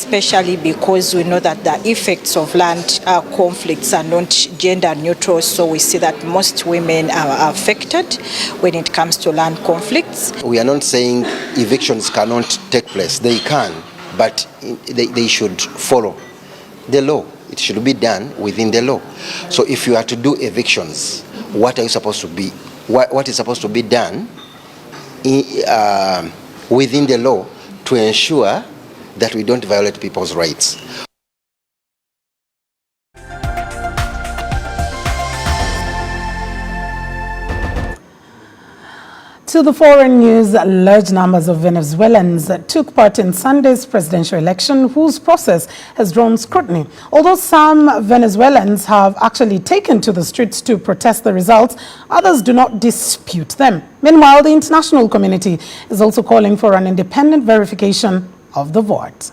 especially because we know that the effects of land conflicts are not gender neutral. So we see that most women are affected when it comes to land conflicts. We are not saying evictions cannot take place. They can, but they should follow the law. It should be done within the law. So if you are to do evictions, what are you supposed to be? What is supposed to be done within the law to ensure that we don't violate people's rights? To the foreign news, large numbers of Venezuelans took part in Sunday's presidential election, whose process has drawn scrutiny. Although some Venezuelans have actually taken to the streets to protest the results, others do not dispute them. Meanwhile, the international community is also calling for an independent verification of the vote.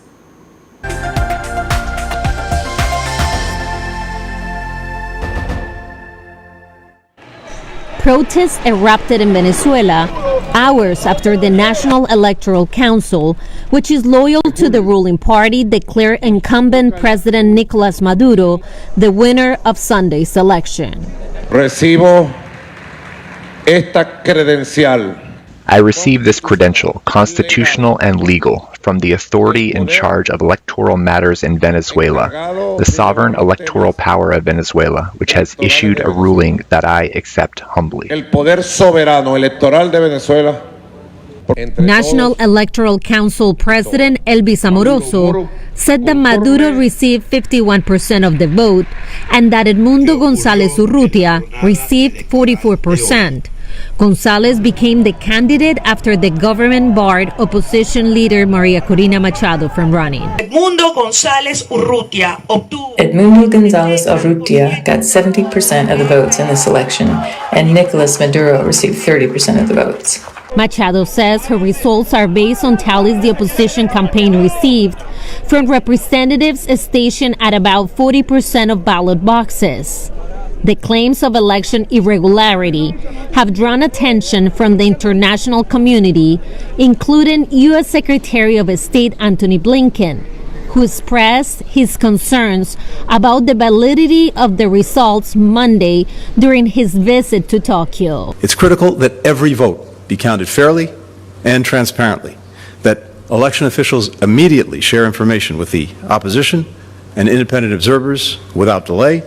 Protests erupted in Venezuela hours after the National Electoral Council, which is loyal to the ruling party, declared incumbent President Nicolas Maduro the winner of Sunday's election. Recibo esta credencial. I receive this credential, constitutional and legal, from the authority in charge of electoral matters in Venezuela, the sovereign electoral power of Venezuela, which has issued a ruling that I accept humbly. El poder soberano electoral de Venezuela. National Electoral Council President Elvis Amoroso said that Maduro received 51% of the vote and that Edmundo González Urrutia received 44%. González became the candidate after the government barred opposition leader Maria Corina Machado from running. Edmundo González Urrutia got 70% of the votes in this election, and Nicolas Maduro received 30% of the votes. Machado says her results are based on tallies the opposition campaign received from representatives stationed at about 40% of ballot boxes. The claims of election irregularity have drawn attention from the international community, including U.S. Secretary of State Antony Blinken, who expressed his concerns about the validity of the results Monday during his visit to Tokyo. It's critical that every vote be counted fairly and transparently, that election officials immediately share information with the opposition and independent observers without delay,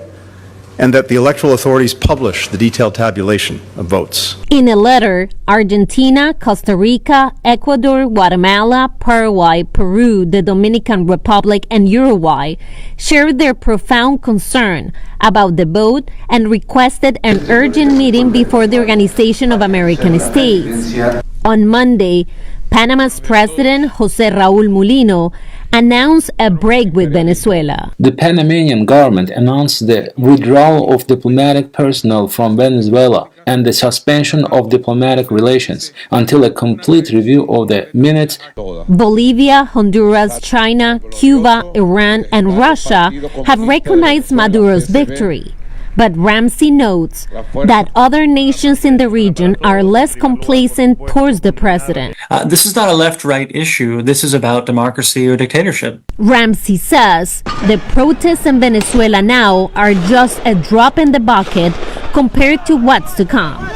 and that the electoral authorities publish the detailed tabulation of votes. In a letter, Argentina, Costa Rica, Ecuador, Guatemala, Paraguay, Peru, the Dominican Republic, and Uruguay shared their profound concern about the vote and requested an urgent meeting before the Organization of American States. On Monday, Panama's President José Raúl Mulino announced a break with Venezuela. The Panamanian government announced the withdrawal of diplomatic personnel from Venezuela and the suspension of diplomatic relations until a complete review of the minutes. Bolivia, Honduras, China, Cuba, Iran, and Russia have recognized Maduro's victory. But Ramsey notes that other nations in the region are less complacent towards the president. This is not a left-right issue. This is about democracy or dictatorship. Ramsey says the protests in Venezuela now are just a drop in the bucket compared to what's to come.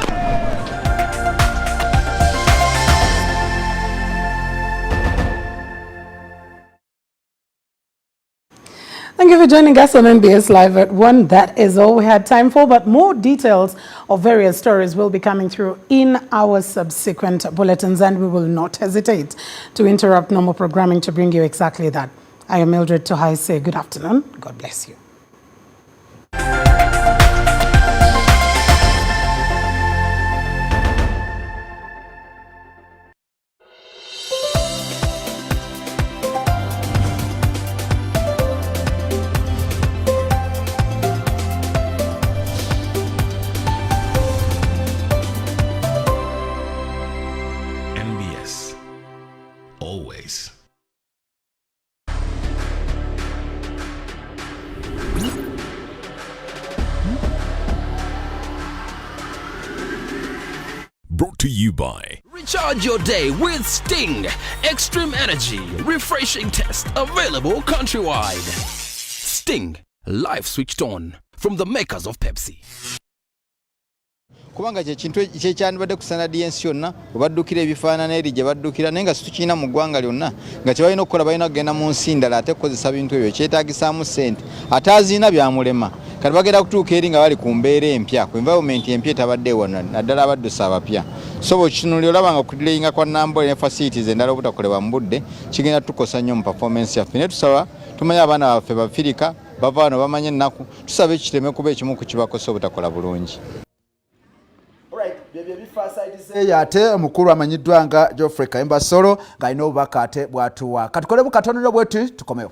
Thank you for joining us on NBS Live at 1. That is all we had time for, but more details of various stories will be coming through in our subsequent bulletins, and we will not hesitate to interrupt normal programming to bring you exactly that. I am Mildred Tohai. Say good afternoon. God bless you. to you by. Recharge your day with Sting. Extreme energy, refreshing taste, available countrywide. Sting, life switched on from the makers of Pepsi. Kubanga kintu kyandibadde kusana DNC yonna obaddukira ebifaanana eri gye baddukira naye nga situkirina mu ggwanga lyonna nga kye balina okukola balina kugenda mu nsi ndala ate kukozesa bintu ebyo kyetaagisaamu ssente ate azirina byamulema kati bagenda kutuuka eri nga bali ku mbeera empya ku environment empya etabaddeewo naddala abaddusi abapya so bwekitunulira olaba nga kudilayinga kwa Namboole ne facilities endala obutakolebwa mu budde kigenda tukosa nnyo mu performance yaffe naye tusaba tumanye abaana baffe bafirika bava wano bamanye ennaku tusaba ekiteme kuba ekimu ku kibakosa obutakola bulungi. Ate mukuru amanyiddwa nga Geoffrey Kayemba Solo ng'alina obubaka ate bw'atuwa katukole bukatonero bwetu tukomewo.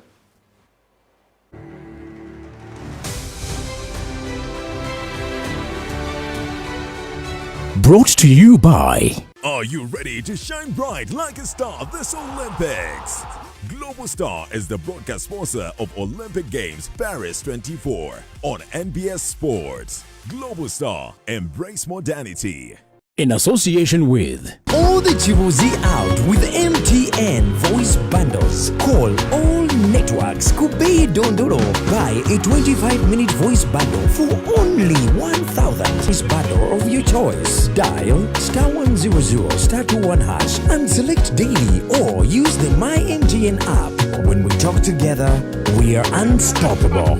Brought to you by. Are you ready to shine bright like a star this Olympics? Global Star is the broadcast sponsor of Olympic Games Paris 24 on NBS Sports. Global Star, embrace modernity. In association with all the Jibuzi out with MTN voice bundles. Call all networks. Kubei Dondoro. Buy a 25-minute voice bundle for only 1,000 voice bundle of your choice. Dial *100 *21# and select daily or use the My MTN app. When we talk together, we are unstoppable.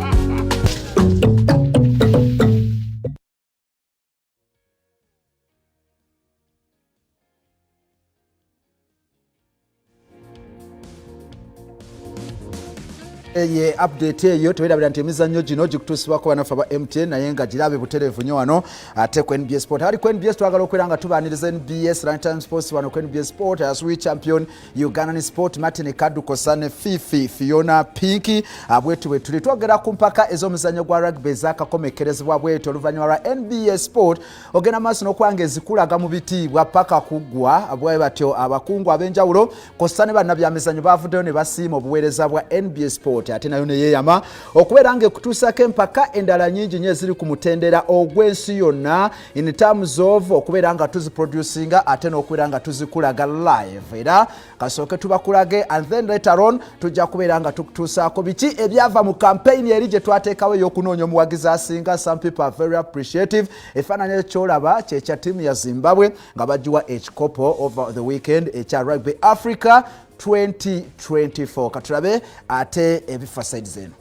Ye update eyo tebirabira nti emizannyo gino gikutuusibwako banafu aba MTN naye nga girabe butereevu nnyo wano ate ku NBS Sport. Ali ku NBS twagala okubeera nga tubaaniriza NBS Runtime Sports wano ku NBS Sport Aswi champion Ugandan Sport Martin Kadukosa ne Fifi Fiona Pinky bwetu bwe tuli twogera ku mpaka ez'omuzannyo gwa rugby ezakakomekerezebwa bwetu oluvannyuma lwa NBS Sport ogenda maaso n'okwanga ezikulaga mu bitiibwa paka kuggwa bwe batyo abakungu ab'enjawulo kosa ne bannabyamizannyo bavuddeyo ne basiima obuweereza bwa NBS Sport ate nayo neyeyama okubeera nga ekutuusako empaka endala nyingi nnyo eziri ku mutendera ogw'ensi yonna in terms of okubeera nga tuziproducinga ate n'okubeera nga tuzikulaga live era kasooke tubakulage and then later on tujja kubeera nga tukutuusaako biki ebyava mu campaign eri gye twateekawo ey'okunoonya omuwagizi asinga. Some people are very appreciative. Efaananyi ekyolaba kyekya ttiimu ya Zimbabwe nga bagiwa ekikopo over the weekend ekya Rugby Africa 2024 katulabe ate ebifa sides eno.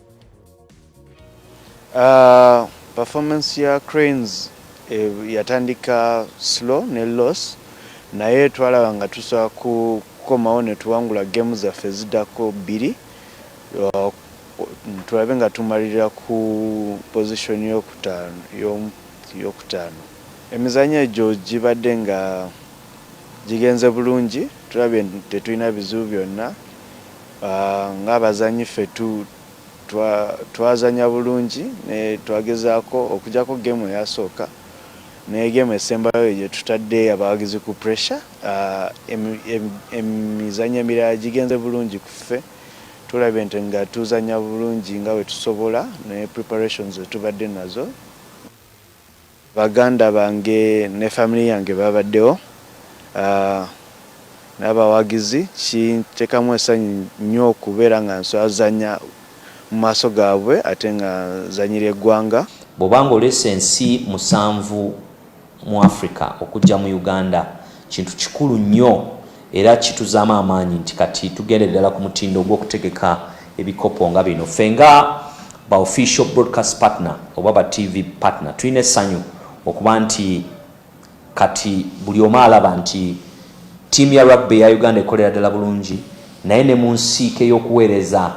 Performance ya Cranes yatandika slow ne loss naye twalaba nga tusobola kukomawo ne tuwangula games zaffe ziddako 2 tulabe nga tumalirira ku position y'okutaano. Emizannyo egyo gibadde nga gigenze bulungi tulabye tetulina bizibu byonna ng'abazannyi ffe twazanya bulungi ne twagezaako okugyako gemu eyasooka naye gemu esembayo gye tutadde abawagizi ku pressure. Emizannyo emirala gigenze bulungi ku ffe tulabye nti nga tuzanya bulungi nga bwe tusobola ne preparations etubadde nazo. Baganda bange ne family yange babaddewo n'abawagizi kiteekamu essanyu nnyo okubeera nga nswazanya mu maaso gaabwe ate nga zanyira eggwanga. Bw'obanga olesa ensi 7 mu Africa okujja mu Uganda kintu kikulu nnyo era kituzaamu amaanyi nti kati tugende ddala ku mutindo gw'okutegeka ebikopo nga bino. Ffe nga ba official broadcast partner oba ba TV partner tulina essanyu okuba nti kati buli omu alaba nti tiimu ya rugby ya Uganda ekolera ddala bulungi naye ne mu nsiike y'okuweereza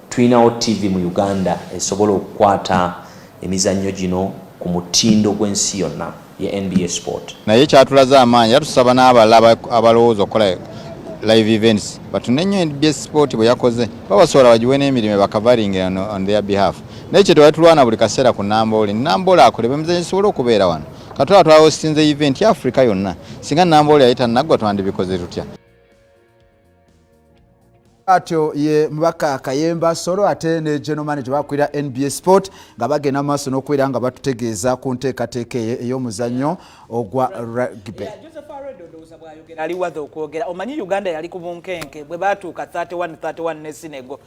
tulinawo TV mu Uganda esobola okukwata emizannyo gino ku mutindo gw'ensi yonna ye NBS Sport. Naye kyatulaza amaanyi era tusaba n'abalala abalowooza okukola live events batune nnyo NBS Sport bwe yakoze babasobola bagiwe n'emirimu bakavaringe on their behalf. Naye kye twatulwana buli kaseera ku Namboole akolebwa emizannyo esobola okubeera wano katwala twawostinze event ya Africa yonna singa Namboole yayita naggwa twandibikoze tutya. Atyo ye Mubaka Kayemba Solo ate ne general manager bakwira NBS Sport nga bagenda maaso n'okubeera nga batutegeeza ku nteekateeka ey'omuzannyo ogwa rugby. ali wadde okwogera omanyi Uganda yali ku bunkenke bwe batuuka 31 ne Senegal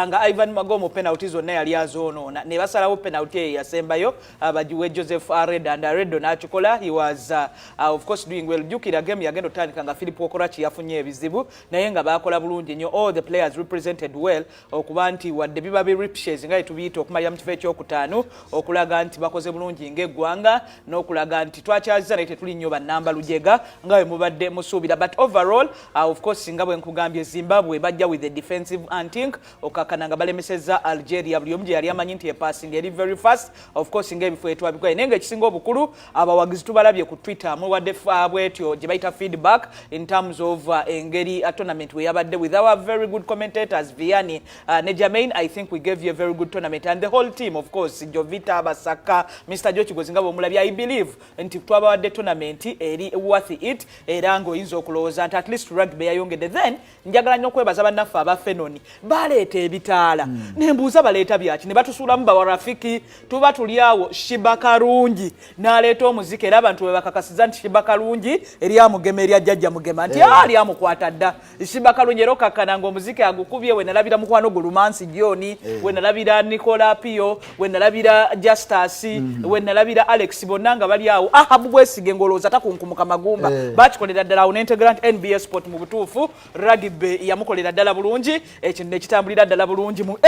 nga Ivan Magomo penalty zonna yali azoonoona ne basalawo penalty eyo yasembayo abajiwe Joseph Areda and Aredo n'akikola he was of course doing well jukira game yagenda otandika nga Philip Okorachi yafunye ebizibu naye nga bakola bulungi nnyo all the players represented well okuba nti wadde biba bi ripshes nga tubiyita okumalira mu kifo ekyokutaano okulaga nti bakoze bulungi ng'eggwanga n'okulaga nti twakyaziza naye tetuli nnyo bannamba lujega nga bwe mubadde musuubira but overall of course nga bwe nkugambye Zimbabwe bajja with the defensive hunting okakana nga balemeseza Algeria buli omu gye yali amanyi nti passing eri very fast of course ng'ebifo etwabikola naye ng'ekisinga obukulu abawagizi tubalabye ku Twitter muwadde bwetyo gye bayita feedback in terms of engeri a tournament we yabadde with our very good commentators Vianney ne Jermaine. I think we gave you a very good tournament and the whole team of course Jovita Basaka Mr. Jochi Gozinga bomulabye I believe nti twabawadde tournament eri worth it era ng'oyinza okulowooza nti at least rugby yayongedde then njagala nnyo okwebaza bannaffe abafenoni baleeta ebitaala nembuuza baleeta byaki ne batusuulamu bawarafiki tuba tuli awo Shiba Karungi n'aleeta omuziki era abantu bwe bakakasiza nti Shiba Karungi eri amugema eri ajjajja mugema nti ali amukwata dda Shiba Karungi era okakkana ng'omuziki agukubye we nalabira mukwano gulumansi Joni we nalabira Nicola Pio we nalabira Justus we nalabira Alex bonna nga bali awo Ahabu Bwesige ngolooza takunkumuka magumba bakikolera ddala awo n'Integrant NBA Sport mu butuufu rugby yamukolera ddala bulungi ekino ne kitambulira ddala bulungi mu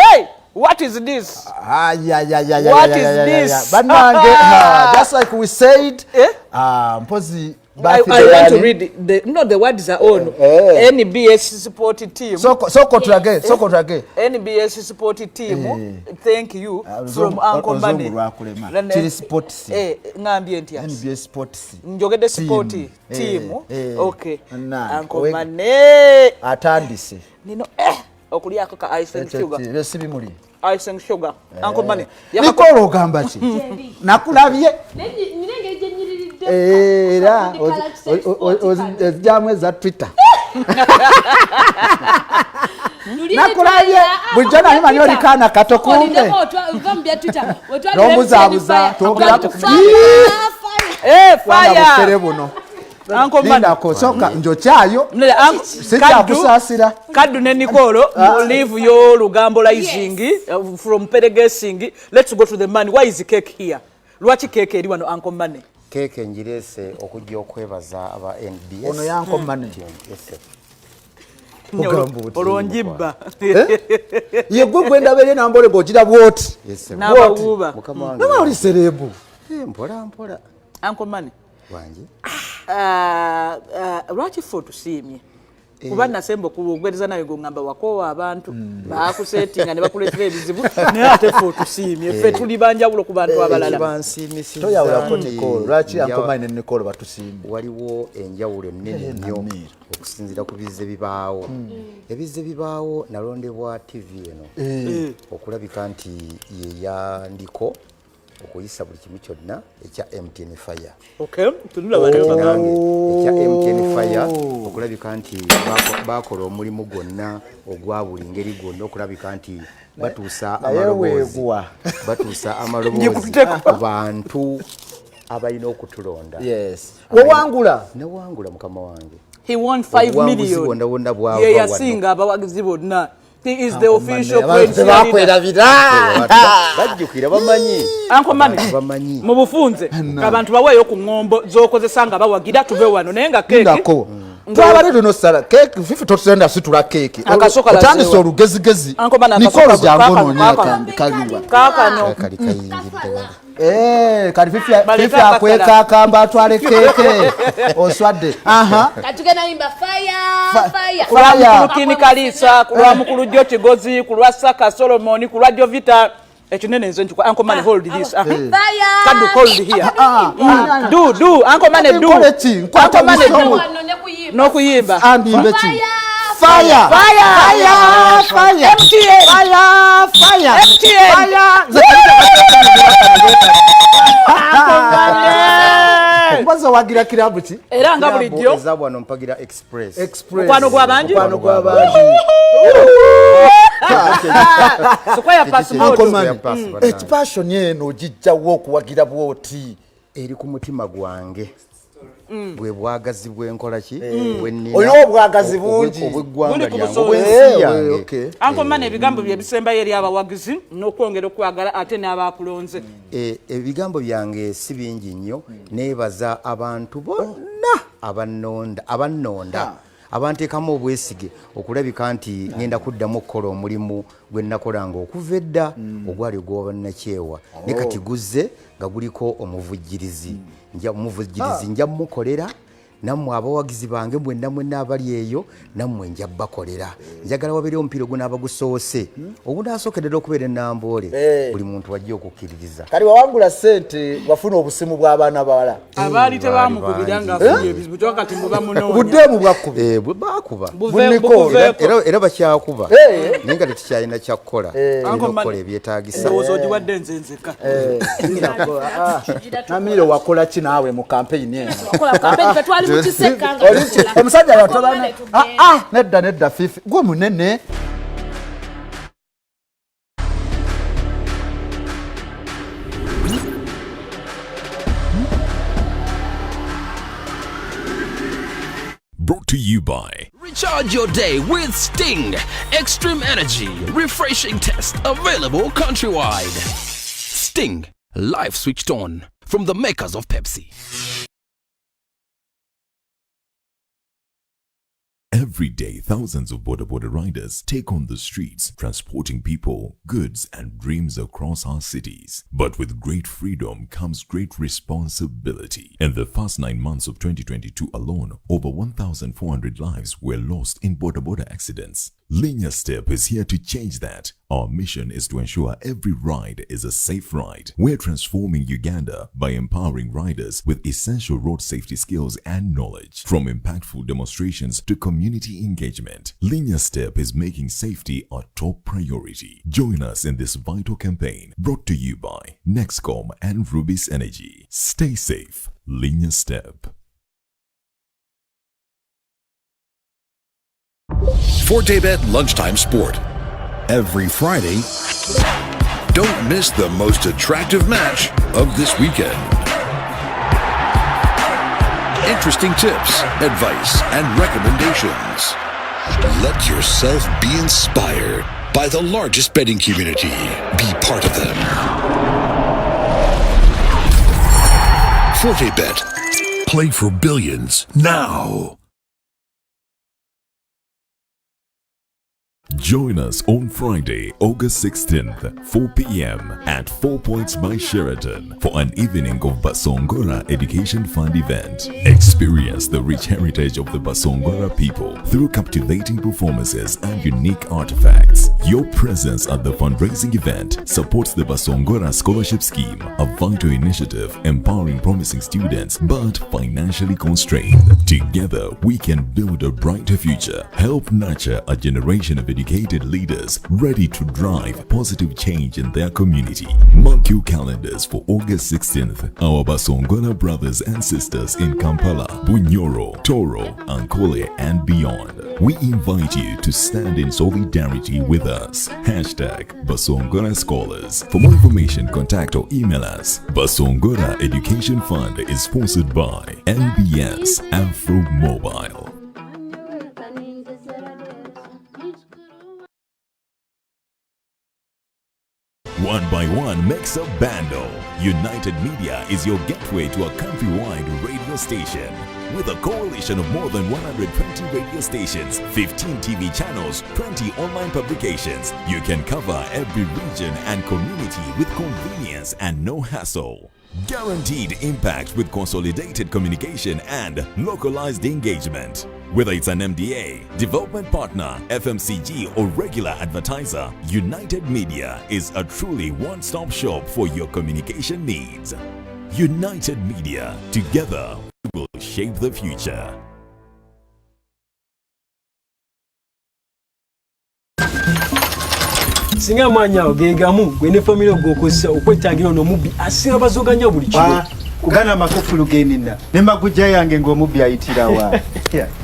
what is this? What is this? Just like we said, Mpozi. I want to read the words are on NBS support team. So again. NBS support team. Thank you from Uncle Mane. Chili sport. Ngambye ntia. NBS sport. Njogede support team. Okay. Uncle Mane. Atandise. Nino okuli ako ka ice and sugar. Recipe muri. Ice and sugar. Uncle Mane. Nikolo ogamba ki? Nakulabye. Era ozijamwe za Twitter. Nakulabye bujana hima nyo likana katokumbe. Nomuzabuza togera ku fire. Uncle Mane soka njo chayo sija kusasira Kadu ne Nicolo leave your lugambo rising from peregesing. Let's go to the man. Why is the cake here? Lwaki cake eri wano Uncle Mane? Cake njirese okujja okwebaza aba NBS ono ya Uncle Mane olonjibba ye gwe ndabere nambole gogira bwoti n'abawuba nama oli serebu mpola Uncle Mane wangi lwaki fo tusiimye kuba nasemba okubogereza nawe ng'ongamba wakowa abantu baakusetinga ne bakuleetera ebizibu naye ate ffe otusiimye ffe tuli banjawulo ku bantu abalala toyawulako Nicolo lwaki Uncle Mane ne Nicolo batusiimye waliwo enjawulo ennene nnyo okusinziira ku bizze bibaawo ebizze bibaawo nalondebwa TV eno okulabika nti ye yandiko okuyisa buli kimu kyonna ekya MTN Fire. Okay, tunula ekya MTN Fire okulabika nti bakola omulimu gwonna ogwa buli ngeri gwonna okulabika nti batuusa amaloboozi ku bantu abalina okutulonda. Wewangula mukama wange. He won 5 million. Ye yasinga abawagizi bonna. He is the official president. Bajjukira bamanyi. Uncle Mane mu bufunze abantu baweeyo ku ngombo zokozesa nga bawagira tuve wano naye nga keke twabale tuno sala cake fifi tosenda situla cake otandise olugezigezi Nicolo jangono nyaka kaliwa kakano kali fifi akweka kamba atwale keke oswadde katugena imba fire kulukini kalisa kulwa mukulu Joe Kigozi kulwa Saka Solomon kulwa Jovita ekinene nze nchukwa Uncle Mane hold this kadu hold here do Uncle Mane do Uncle Mane do no kuyimba andi mbeti fire mbazo wagira kilabu ki era nga bulijjo ezabwano mpagira express kwano gwa banji Square passport passion yeno jijjawo okuwagira bwoti eri ku mutima gwange bwe bwagazi bwenkola ki olina obwagazi bungi obweggwanga lyange anko mane ebigambo bye bisembayo eri abawagizi n'okwongera okwagala ate n'abakulonze ebigambo byange si bingi nnyo neebaza abantu bonna abannonda abanteekamu obwesige okulabika nti ngenda kuddamu okukola omulimu gwe nakolanga okuva edda ogwali ogw'obannakyewa ne kati guzze nga guliko omuvujjirizi nja mukolera nammwe abawagizi bange mwenna abali eyo nammwe nja bakolera njagala wabeere omupiira ogunaabagusoose ogunaasokerera okubeera ennamboole buli muntu wajja okukkiririza kali wawangula ssente wafuna obusimu bw'abaana bawala abaali tebamugubira ng'afunye ebizibu kyokka kati muba munoonya buddeemu bwakkuba baakuba era bakyakuba naye nga tetukyalina kyakkola okukola ebyetaagisa ndowooza ogiwadde nze nzeka namiro wakola ki naawe mu kampeyini eno Omusajja omusajja yatolana nedda fifi gwe munene Brought to you by Recharge your day with Sting. Extreme energy, refreshing taste, available countrywide. Sting, life switched on, from the makers of Pepsi. Every day, thousands of border riders take on the streets, transporting people, goods, and dreams across our cities. But with great freedom comes great responsibility. In the first 9 months of 2022 alone, over 1,400 lives were lost in border accidents. Linear Step is here to change that. Our mission is to ensure every ride is a safe ride. We're transforming Uganda by empowering riders with essential road safety skills and knowledge. From impactful demonstrations to community engagement, Linear Step is making safety a top priority. Join us in this vital campaign brought to you by Nexcom and Rubis Energy. Stay safe. Linear Step. Fortebet Lunchtime Sport. Every Friday, don't miss the most attractive match of this weekend. Interesting tips, advice, and recommendations. Let yourself be inspired by the largest betting community. Be part of them. Fortebet. Play for billions now. Join us on Friday, August 16th, 4 p.m. at 4 Points by Sheraton for an evening of Basongora Education Fund event. Experience the rich heritage of the Basongora people through captivating performances and unique artifacts. Your presence at the fundraising event supports the Basongora Scholarship Scheme, a vital initiative empowering promising students but financially constrained. Together, we can build a brighter future, help nurture a generation of educated leaders ready to drive positive change in their community. Mark your calendars for August 16th. Our Basongora brothers and sisters in Kampala, Bunyoro, Toro, Ankole, and beyond. We invite you to stand in solidarity with us. Hashtag Basongora Scholars. For more information, contact or email us. Basongora Education Fund is sponsored by NBS Afro Mobile. One by one makes a bundle. United Media is your gateway to a countrywide radio station. With a coalition of more than 120 radio stations, 15 TV channels, 20 online publications, you can cover every region and community with convenience and no hassle. Guaranteed impact with consolidated communication and localized engagement. Whether it's an MDA, development partner, FMCG, or regular advertiser, United Media is a truly one-stop shop for your communication needs. United Media, together we will shape the future. Singa manya ogengamu gwene family ogokozesa okwetangira no mubi asinga bazoganya buli kigo kugana makofulu geninda ne magujja yange ngo mubi ayitirawa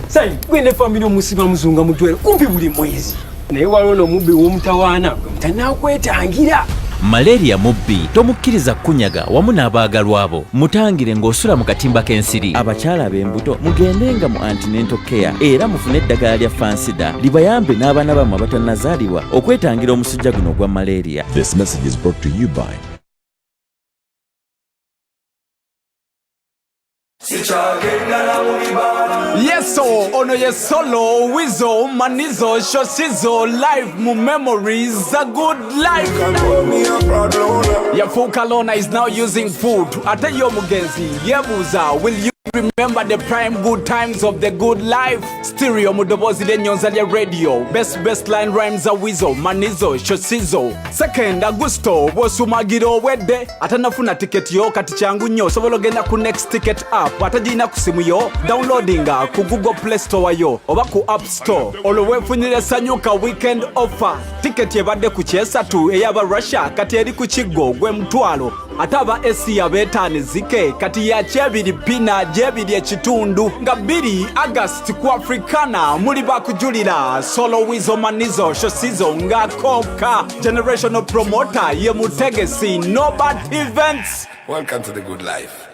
sai gwene family omusiba muzunga mutwere kumpi buli mwezi naye walo no mubi womutawana mutana kwetangira Malaria mubbi tomukkiriza kunyaga wamu n'abaagalwa abo. Mutangire ng'osula mu katimba k'ensiri. Abakyala ab'embuto mugendenga mu antenatal care era mufune eddagala lya fansida libayambe n'abaana bammwe abatannazaalibwa okwetangira omusujja guno ogwa malaria. This message is brought to you by Yes, so ono yes solo wizo manizo shoshizo life mu memories a good life. Yafukalona is now using food. Ate yo mugenzi yebuza, will you remember the prime good times of the good life? Stereo mudobozi de nyonzalia radio. Best line rhymes a wizo manizo shoshizo. Second Augusto bosumagiro wedde atanafuna ticket yo kati changu nyo sobologenda ku next ticket app atajina kusimu yo downloadinga ku Google Play Store yo oba ku App Store olwefunire sanyuka weekend offer ticket yebadde ku kyesatu eyaba Russia kati eri ku kigo gwe mtwalo ataba esi yabetane zike kati ya chebiri pina jebiri ekitundu nga 2 August ku Africana muli bakujulira solo wizo manizo shosizo nga koka generational promoter ye mutegesi no bad events. Welcome to the good life.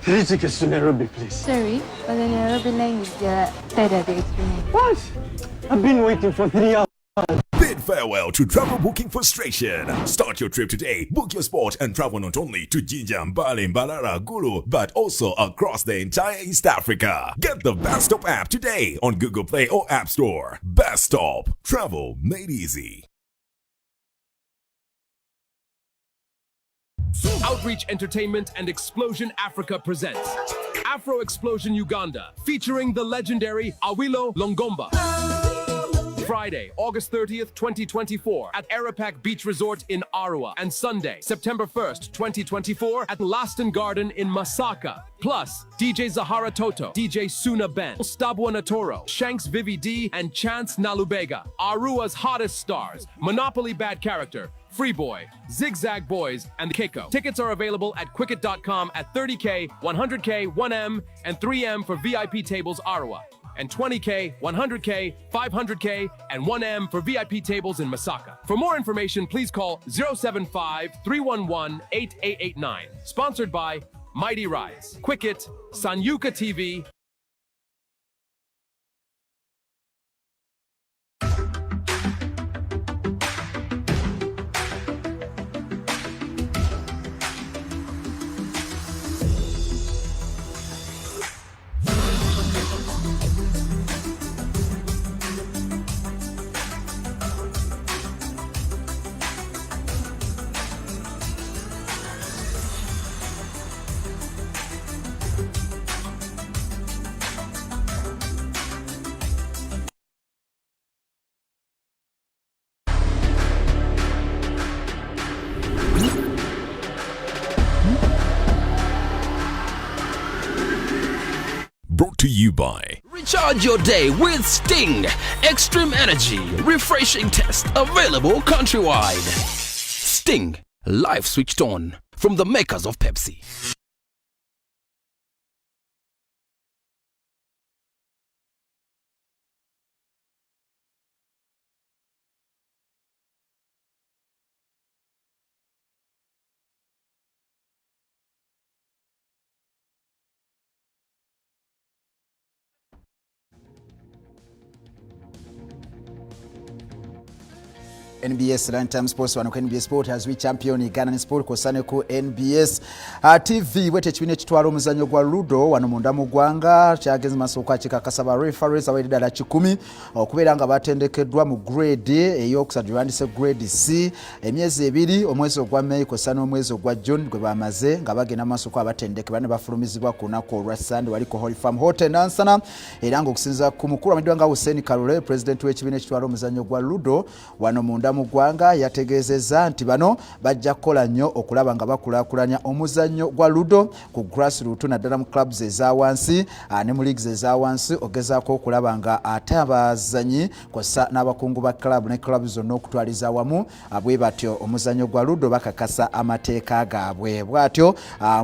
Can you take us to Nairobi, please? Sorry, but the Nairobi line is the third of the experiment. What? I've been waiting for 3 hours. Bid farewell to travel booking frustration. Start your trip today. Book your spot and travel not only to Jinja, Mbale, Mbarara, Gulu, but also across the entire East Africa. Get the Best Stop app today on Google Play or App Store. Best Stop. Travel made easy. Outreach Entertainment and Explosion Africa presents Afro Explosion Uganda, featuring the legendary Awilo Longomba. Friday, August 30th, 2024 at Arapac Beach Resort in Arua, and Sunday, September 1st, 2024 at Laston Garden in Masaka. Plus, DJ Zahara Toto, DJ Suna Ben, Stabwa Natoro, Shanks Vivi D, and Chance Nalubega. Arua's hottest stars, Monopoly Bad Character, Freeboy, Zigzag Boys, and Keiko. Tickets are available at Quicket.com at 30K, 100K, 1M, and 3M for VIP tables Arua, and 20K, 100K, 500K, and 1M for VIP tables in Masaka. For more information, please call 075-311-8889. Sponsored by Mighty Rise, Quicket, Sanyuka TV, Brought to you by Recharge your day with Sting. Extreme energy, refreshing taste, available countrywide. Sting, life switched on, from the makers of Pepsi. NBS Lunchtime Sports wano ku NBS Sport as we champion Uganda Sport kosane ku NBS TV wete chibine kitwala omuzanyo gwa Ludo wano munda mu gwanga kyageze masoko akikakasaba referees awedda la 10 okubeera nga batendekeddwa mu grade eyokusadwandise grade C emyezi 2 omwezi ogwa May kosane omwezi ogwa June gwe bamaze nga bagenda masoko abatendeke bane bafulumizibwa ku nako olwa Sunday wali ku Holy Farm Hotel Nansana era nga okusinza ku mukulu amidwanga Hussein Karule president w'ekibine kitwala omuzanyo gwa Ludo wano munda mu ggwanga yategeezezza nti bano bajja kukola nnyo okulaba nga bakulaakulanya omuzannyo gwa ludo ku grassroot naddala mu clubs eza wansi ne mu leagues eza wansi ogezaako okulaba nga ate abazanyi kw'ossa n'abakungu ba club ne club zonna okutwaliza wamu bwe batyo omuzannyo gwa ludo bakakasa amateeka gaabwe bw'atyo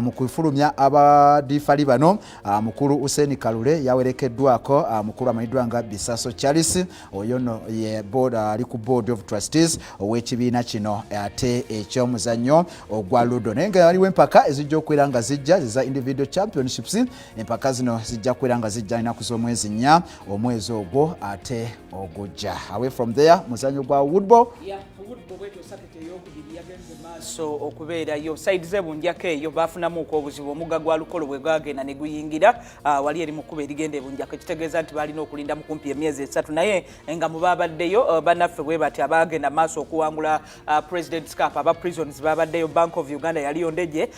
mu kufulumya abadifali bano mukulu Hussein Kalule yawerekeddwako mukulu amanyiddwa nga Bisaso Charles oyo no ye board ali ku board of trustees ow'ekibiina kino ate eky'omuzannyo ogwa ludo naye nga waliwo empaka ezijja okubeera nga zijja za individual championships empaka zino zijja kubeera nga zijja ennaku z'omwezi 4 omwezi ogwo ate ogujja away from there muzannyo gwa woodball so okubeerayo side z'ebunjako eyo baafunamuuko obuzibu omugga gwa lukolo bwe gwagenda ne guyingira wali eri mu kkuba erigenda ebunjako ekitegeeza nti balina okulinda mu kumpi emyezi 3 naye nga mu baabaddeyo bannaffe bwe bati abagenda maaso okuwangula president's cup aba prisons baabaddeyo bank of uganda yaliyo ndeje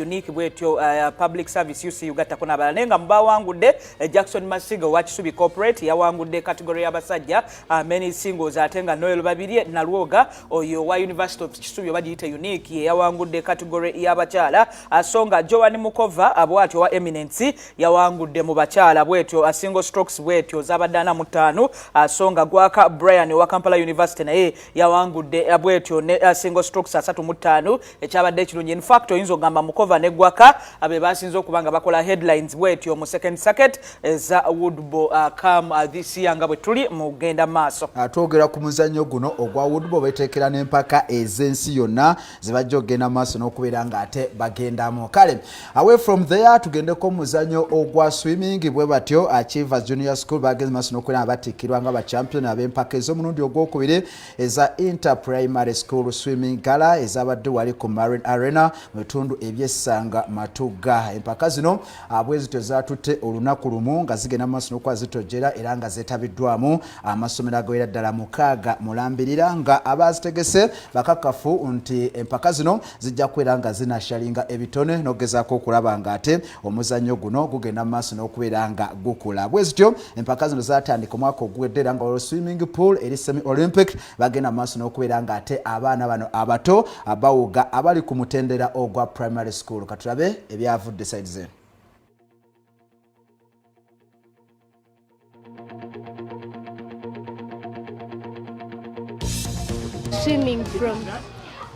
unique bwetyo public service uc ugattako n'abalala naye nga mu bawangudde Jackson Masiga owa Kisubi corporate yawangudde kategori y'abasajja many singles ate nga Noel Babirye Nalwoga oyo wa University of Kisubi bagiyita unique yawangudde kategori y'abakyala asonga Joan Mukova abwatyo wa Eminence yawangudde mu bakyala bwetyo single strokes bwetyo zabadana mu 5 asonga Gwaka Brian wa Kampala University naye yawangudde bwetyo ne single strokes 3 mu 5 ekyabadde ekirungi in fact oyinza ogamba Mukova ne Gwaka abe basinze okubanga bakola headlines bwetyo mu second circuit za woodball come this year nga bwe tuli mu genda maaso atwogera ku muzannyo guno ogwa woodball beteekera n'empaka ez'ensi yonna zibajja okugenda maaso n'okubeera nga ate bagendamu kale away from there tugendeko muzannyo ogwa swimming bwe batyo Achievers Junior School bagenze maaso n'okubeera nga batikkirwa nga bachampion ab'empaka ez'omulundi ogwokubiri eza Inter Primary School Swimming Gala ezabadde wali ku Marine Arena mu bitundu eby'essanga Matuga empaka zino bwezityo zatutte olunaku lumu nga zigenda maaso n'okuba zitojera era nga zeetabiddwamu amasomero agawera ddala 6 mulambirira nga abazitegese bakakafu nti empaka zino zijja kubeera nga zinashalinga ebitone n'ogezaako okulaba nga ate omuzannyo guno gugenda maaso n'okubeera nga gukula bwezityo empaka zino zatandika omwaka oguwedde era nga swimming pool eri semi olympic bagenda maaso n'okubeera nga ate abaana bano abato abawuga abali ku mutendera ogwa primary school katulabe ebyavudde side zeno.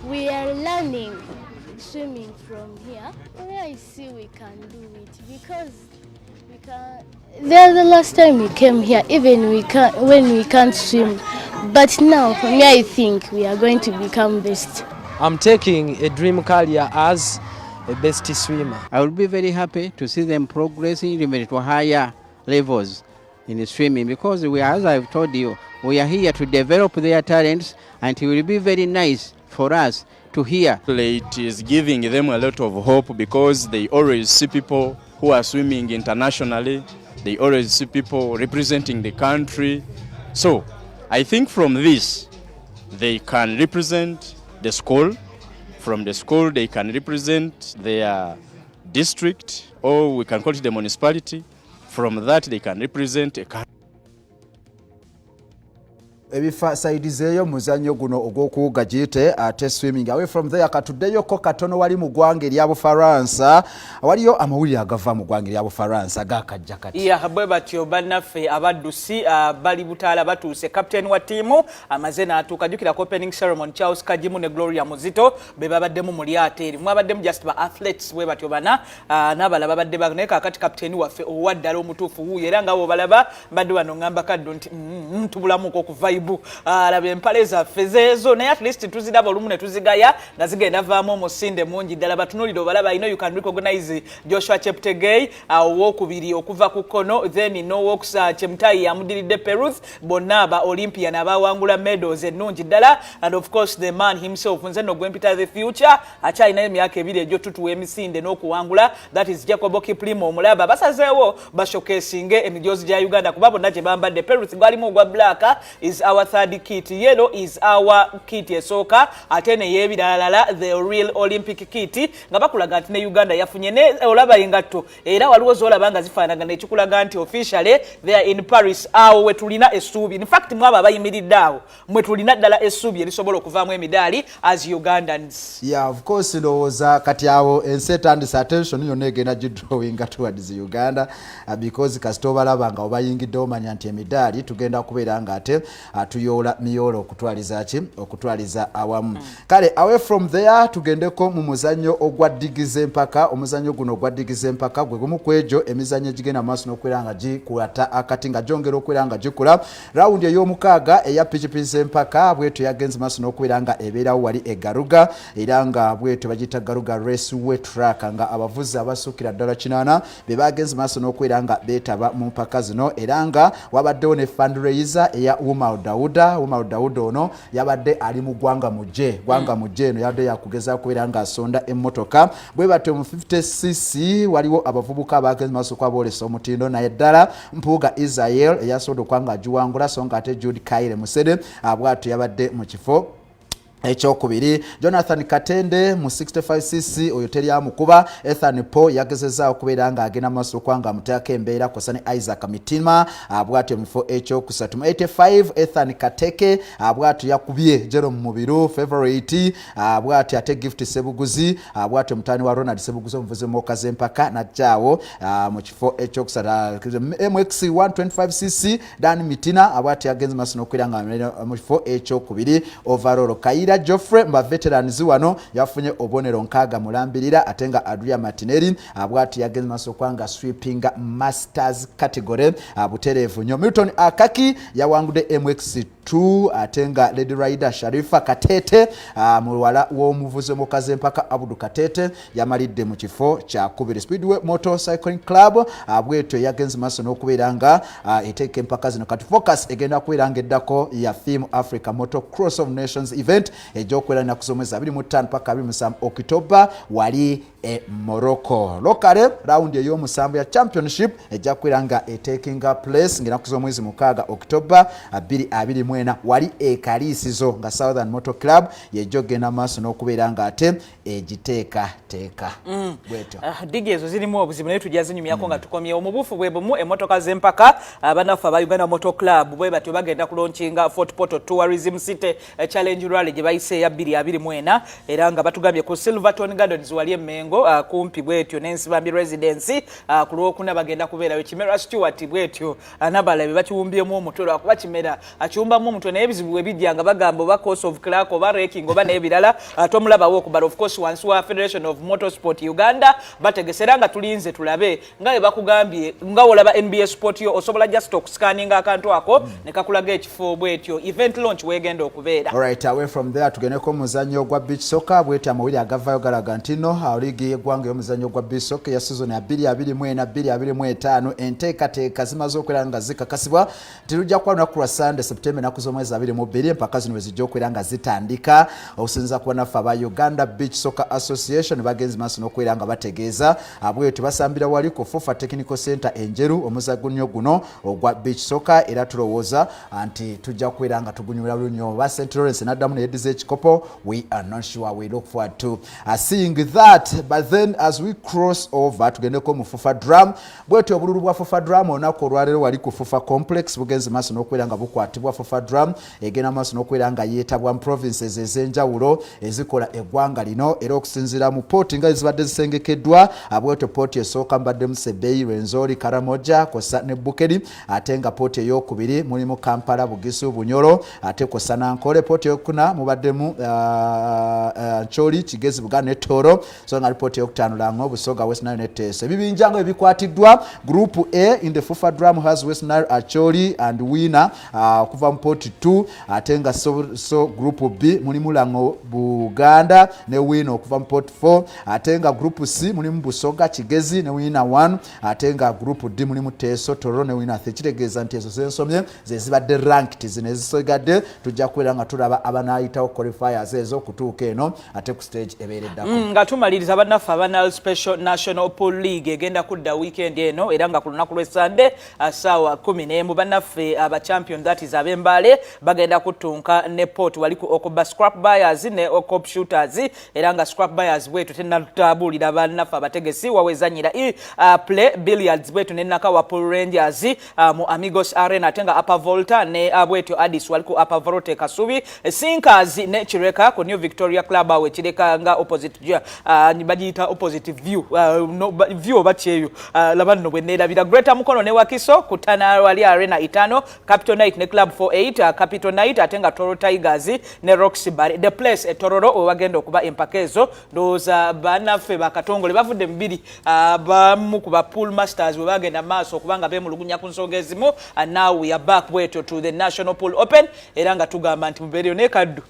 We are learning swimming from here. Where I see we can do it because we can. The last time we came here, even when we can't swim, but now for me I think we are going to become best. I'm taking a dream career as a best swimmer. I will be very happy to see them progressing even to higher levels in swimming because we are, as I've told you, we are here to develop their talents and it will be very nice for us to hear. It is giving them a lot of hope because they always see people who are swimming internationally. They always see people representing the country. So I think from this, they can represent the school. From the school, they can represent their district, or we can call it the municipality. From that, they can represent a country. ebifa side zeyo muzannyo guno ogw'okuwuga giyite ate swimming away from there katuddeyoko katono wali mu ggwanga erya Bufaransa waliyo amawulire agava mu ggwanga erya Bufaransa gakajja kati bwe batyo bannaffe abaddusi bali butaala batuuse captain wa ttiimu amaze n'atuuka jjukira ku opening ceremony Charles Kajimu ne Gloria Muzito be babaddemu mu lyato eri mwabaddemu just ba athletes bwe batyo bana n'abalala babadde naye kaakati captain waffe owaddala omutuufu wuuyo era nga bw'obalaba badde wano ngamba kaddo nti tubulamuko okuva alabe empale zaffe zeezo naye at least tuziraba olumu ne tuzigaya nga zigenda vaamu omusinde mungi ddala batunulire obalaba you can recognize Joshua Cheptegei owokubiri okuva ku kono then n'owokusa Chemtai yamudiridde Perus bonna aba Olympian abawangula medals ennungi ddala and of course the man himself nze no gwempita the future akyalinayo emyaka ebiri egyo tutuwa emisinde n'okuwangula that is Jacob Kiplimo omulaba basazeewo bashokesinge emijozi gya Uganda kuba bonna gye bambadde Perus gwalimu ogwa black is our third kit. Yellow is our kit esooka ate ne yebiralala the real Olympic kit nga bakulaga nti ne Uganda yafunye ne olaba engatto era waliwo zolaba nga zifaanagana ekikulaga nti officially they are in Paris awo wetulina essuubi. In fact mwaba abayimiridde awo mwetulina ddala essuubi erisobola okuvaamu emidaali as Ugandans. Yeah, of course ndowooza kati awo ensi etandisa attention yonna egenda gidrawinga towards Uganda because kasita obalaba nga obayingidde omanya nti emidaali tugenda kubeera nga ate tuyoola miyoola okutwaliza awamu. Kale away from there tugendeko mu muzannyo ogwaddigiza empaka. Omuzannyo guno ogwaddigiza empaka gwe gumu ku egyo emizannyo egigenda maaso n'okubeera nga gikwata akati nga gyongera okubeera nga gikula. Rawundi ey'omukaaga eya pikipiki empaka bwetyo yagenze maaso n'okubeera nga ebeerawo wali egaruga era nga bwetyo bagiyita garuga raceway track nga abavuzi abasuukira ddala 8 be bagenze maaso n'okubeera nga beetaba mu mpaka zino era nga wabaddewo ne fundraiser eya Umar Dauda ono yabadde ali mu gwanga mujje eno yabadde yakugeza kubeera nga asonda emmotoka bwe batyo mu 50cc waliwo abavubuka abagenze maaso kwaboolesa omutindo naye ddala Mpuuga Israel eyasobola okwanga agiwangula so nga ate Jude Kaire Musede bwatyo yabadde mu kifo ekyokubiri. Jonathan Katende mu 65cc oyo teri amukuba. Ethan Paul yagezezaawo okubeera nga agenda maaso kwanga amuteeka embeera kosa ne Isaac Mitima bwatyo mu kifo ekyokusatu. Mu 85 Ethan Kateke bwatyo yakubye Jerome Mubiru favorite bwatyo ate Gift Sebuguzi bwatyo mutaani wa Ronald Sebuguzi omuvuzi mmoka z'empaka najjaawo mu kifo ekyokusatu. MX 125cc Dan Mitina bwatyo yagenze maaso n'okubeera nga mu kifo ekyokubiri. Overall Kaira Geoffrey mba veterans wano yafunye obonero nkaaga mulambirira ate nga Adria Martinelli bwati yagenze maaso kwanga sweeping masters category butereevu nnyo. Milton Akaki yawangudde MX2 ate nga Lady Rider Sharifa Katete muwala w'omuvuzi omukazi empaka Abudu Katete yamalidde mu kifo kyakubiri. Speedway Motorcycling Club bwetyo yagenze maaso n'okubeera nga eteeka empaka zino kati focus egenda kubeera nga eddako ya Theme Africa Motor Cross of Nations event ejokwera na kusomeza 25 paka 27 October wali Morocco. Lokale round ey'omusanvu ya championship ejakwera nga taking place ngina kuzomwezi mukaaga October 2024 wali ekaliisizo nga Southern Motor Club yejogenda maaso n'okubeera nga ate egiteeka bwetyo. Digi ezo zirimu obuzibu naye tujja zinyumyako nga tukomye omubufu bwe bumu emmotoka z'empaka abanafu aba Uganda Motor Club bwe batyo bagenda kulaunchinga Fort Portal Tourism City Challenge Rally gye bayise ya 2024 era nga batugambye ku Silverton Gardens wali Mengo kumpi bwetyo n'Ensibambi Residency ku Lwokuna bagenda kubeerayo. Kimera Stewart bwetyo anabalabe bakiwumbyemu omutwe akuba Kimera akiwumbamu omutwe naye ebizibu bwe bijja nga bagamba oba course of clerk oba raking oba n'ebirala tomulabawo ku but of course once wa Federation of Motorsport Uganda bategesera nga tulinze tulabe nga bwe bakugambye nga olaba NBA Sport yo osobola just okuscanninga akantu ako ne kakulaga ekifo bwetyo event launch wegenda okubeera. Alright, away from there tugendeko muzannyo gwa beach soccer bwetyo amawuli agavayo galaga nti no ligi y'eggwanga y'omuzannyo gwa beach soccer ya season ya 2024-2025 enteekateeka zimaze okubeera nga zikakasibwa tujja kuba lunaku lwa Sunday September naku z'omwezi 22 empaka zino bwe zijja okubeera nga zitandika okusinziira ku bannaffe aba Uganda Beach Soccer Association bagenzi maaso n'okubeera nga bategeeza bwetyo basambira wali ku FUFA Technical Center enjeru omuzannyo guno ogwa beach soccer era tulowooza nti tujja kubeera nga tugunyumira lunnyo ba St. Lawrence n'addamu ne yeddiza ekikopo. We are not sure, we look forward to seeing that. But then as we cross over tugendeko mu FUFA drum bwetyo obululu bwa FUFA drum olunaku olwaleero wali ku FUFA complex bugenzi maaso n'okubeera nga bukwatibwa FUFA drum egenda maaso n'okubeera nga yeetabwa mu provinces ez'enjawulo ezikola eggwanga lino era okusinziira mu pooti nga zibadde zisengekeddwa bwetyo pooti esooka mbaddemu Sebeyi, Rwenzori, Karamoja kosa ne Bukeri ate nga pooti ey'okubiri mulimu Kampala, Bugisu, Bunyoro ate kosa Nankole. Pooti ey'okuna mubaddemu Ncholi, Kigezi, Buganda ne Toro so nga pooti ey'okutaano Lango, Busoga, West Nile ne Teso. Ebibinja nga ebikwatiddwa Group A in the FUFA drum has West Nile, Acholi and Winner kuva mu pooti 2 ate nga so Group B mulimu Lango, Buganda ne Winner okuva mu pooti 4 ate nga Group C mulimu Busoga, Kigezi ne Winner 1 ate nga Group D mulimu Teso, Toro ne Winner 3. Kitegeeza nti ezo zensomye zezibadde ranked zino ezisigadde tujja kubeera nga tulaba abanaayitawo qualifiers ezo kutuuka eno ate ku stage ebeereddako nga tumaliriza banafa abana Special National Pool League egenda kudda weekend eno era nga ku lunaku lwe Sunday saawa 10 banafe aba champion that is abembale bagenda kutunka ne Port wali ku okuba scrap buyers ne okop shooters era nga scrap buyers bwetu tenatutabulira banafa abategesi wawezanyira play billiards bwetu ne Nakawa Pool Rangers mu Amigos Arena tenga Upper Volta ne abwetu Addis wali ku Upper Volta Kasubi Sinkers ne Chireka ku New Victoria Club awe Chireka nga opposite nibajita opposite view no view bacheyo labano bwenera bira Greater Mukono ne Wakiso kutana wali Arena itano Capital Night ne Club 48 Capital Night atenga Toro Tigers ne Roxy Bar the place Tororo wagenda okuba empakezo doza banafe bakatongole bavudde mbiri bamu kuba pool masters we bagenda maso kubanga bemulugunya ku nsongezimu and now we are back weto to the National Pool Open era nga tugamba nti muberiyo ne kaddu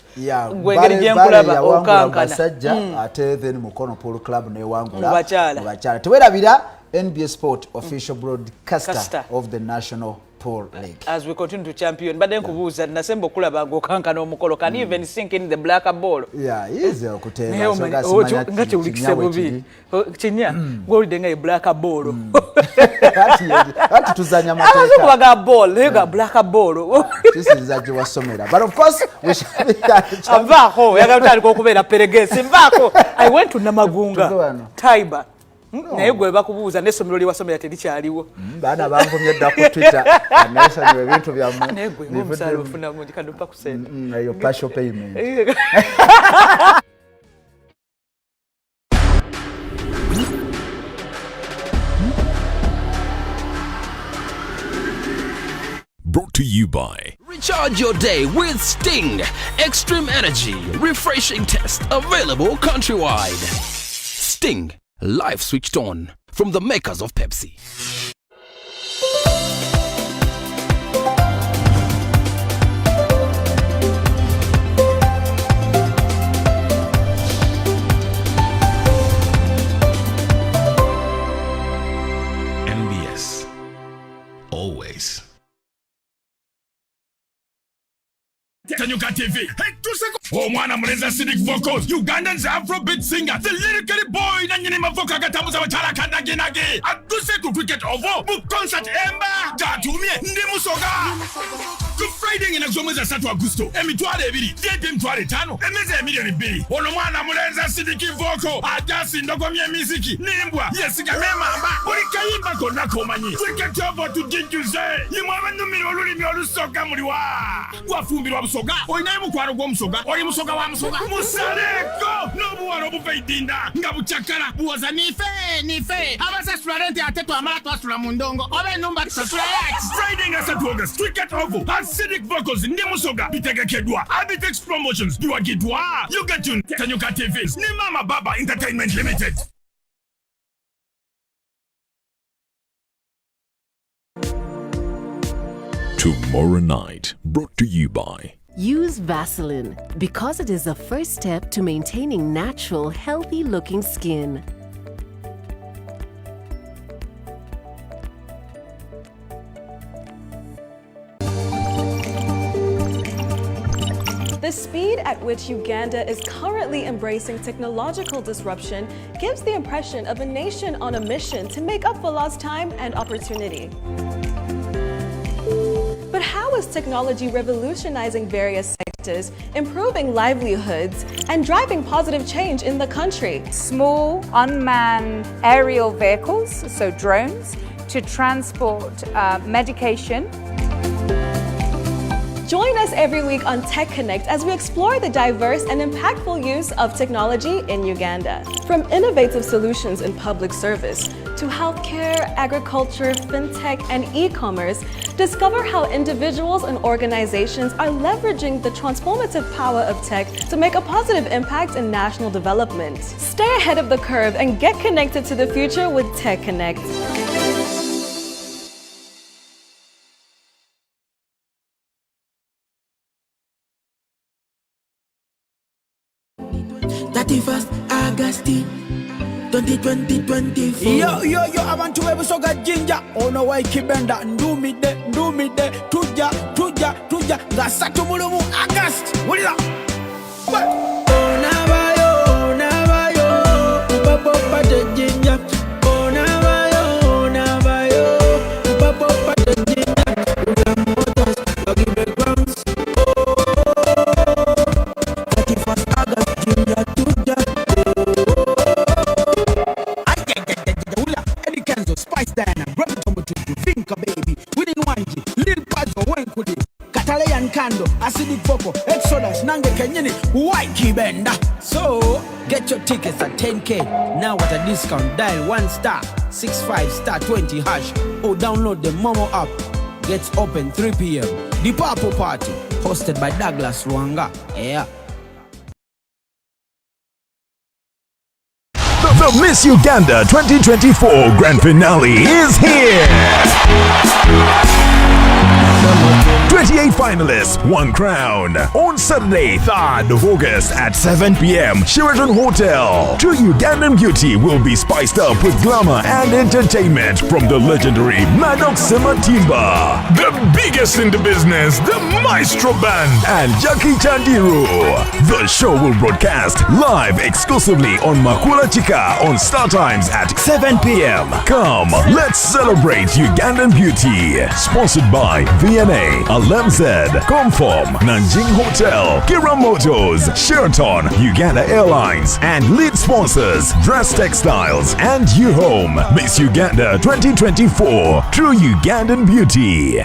gwengeri gyenkulaba okankana sajja ate then Mukono Pool Club ne wangula mubachala tuwerabira NBA Sport official broadcaster of the National Pool League. As we continue to champion, but then kubuza nasembo kulaba ngokankana omukolo can even sink in the black ball. Yeah, easy okutema so gasimanya ngati ulikise bubi. Chinya golden nga black ball. Ati tuzanya mateka. Kubaga ball, lega black ball. This is aje wasomera. But of course we shall be Avako yagatali kokubera peregesi. Mvako I went to Namagunga. Taiba. Naye gwe bakubuuza n'essomero lyewasomera terikyaliwo baana banvumye dda ku Twitter anesanywe ebintu byammwe naye gwe ng'omusaala ofuna gundi kadumpa ku sente eyo partial payment Brought to you by Recharge your day with Sting. Extreme energy, refreshing taste, available countrywide. Sting. Life switched on from the makers of Pepsi. NBS. Always. Tanyuka TV. Hey, 2 seconds. Oh, mwana mleza Cynic vocals. Ugandan's Afrobeat singer. The lyrically boy na nyine mavoka gatamuza wachala kandaginage. Aduse ku cricket ovo. Bu concert emba. Datumye ndi musoga. Good Friday ngina kuzomweza 3 Agosto. Emitwale ebiri. Dede mitwale 5. Emeze emilioni 2. Ono mwana mleza Cynic vocal. Adasi ndogomye miziki. Nimbwa. Yesiga memamba. Ulikayimba kona komanyi. Cricket ovo tujinjuze. Nimwaba numiri olulimi olusoga muliwa. Wafumbirwa busoga. Oyinaye mukwano gw'omusoga. Oli musoga wa musoga. Musaleko. N'obuwala obuva idinda. Nga bucakala. Buwoza nife. Abasasula lente ate twamala twasula mu ndongo. Oba ennumba tusasula yaki. Friday nga 3 August. Cricket Oval. Acidic vocals ndi musoga. Bitegekeddwa. Abitex Promotions. Biwagidwa. You get tuned. Tanyuka TVs. Ni Mama Baba Entertainment Limited. Tomorrow night. Brought to you by Use Vaseline because it is the first step to maintaining natural, healthy-looking skin. The speed at which Uganda is currently embracing technological disruption gives the impression of a nation on a mission to make up for lost time and opportunity. But how is technology revolutionizing various sectors, improving livelihoods, and driving positive change in the country? Small unmanned aerial vehicles, so drones, to transport medication. Join us every week on Tech Connect as we explore the diverse and impactful use of technology in Uganda. From innovative solutions in public service to healthcare, agriculture, fintech, and e-commerce, discover how individuals and organizations are leveraging the transformative power of tech to make a positive impact in national development. Stay ahead of the curve and get connected to the future with Tech Connect. August 2024. Yo, abantu bebusoga jinja ono waikibenda ndumide tuja nga 3 mulumu August wulira nabayo Spice Diana, Brother Tumbo Tutu, Finka Baby, Within Wanji, Lil Pazo, Wenkudi, Catalayan Kando, Acidic Vocal, Exodus, Nange Kenyini, White Kibenda. So, get your tickets at 10K. Now at a discount, dial 1 star, 65 star 20 hash, or download the Momo app. Gets open 3 p.m. The Purple Party, hosted by Douglas Ruanga. Yeah. The Miss Uganda 2024 Grand Finale is here! 28 finalists, 1 crown. On Saturday, 3rd of August at 7 p.m. Sheraton Hotel. True Ugandan beauty will be spiced up with glamour and entertainment from the legendary Maddox Sematimba, the biggest in the business, the Maestro Band, and Jackie Chandiru. The show will broadcast live exclusively on Makula Chika on Star Times at 7 p.m. Come, let's celebrate Ugandan beauty. Sponsored by VNA, Alemzed, Comform, Nanjing Hotel, Kira Motors, Sheraton, Uganda Airlines, and lead sponsors, Dress Textiles, and U-Home. Miss Uganda 2024, True Ugandan Beauty.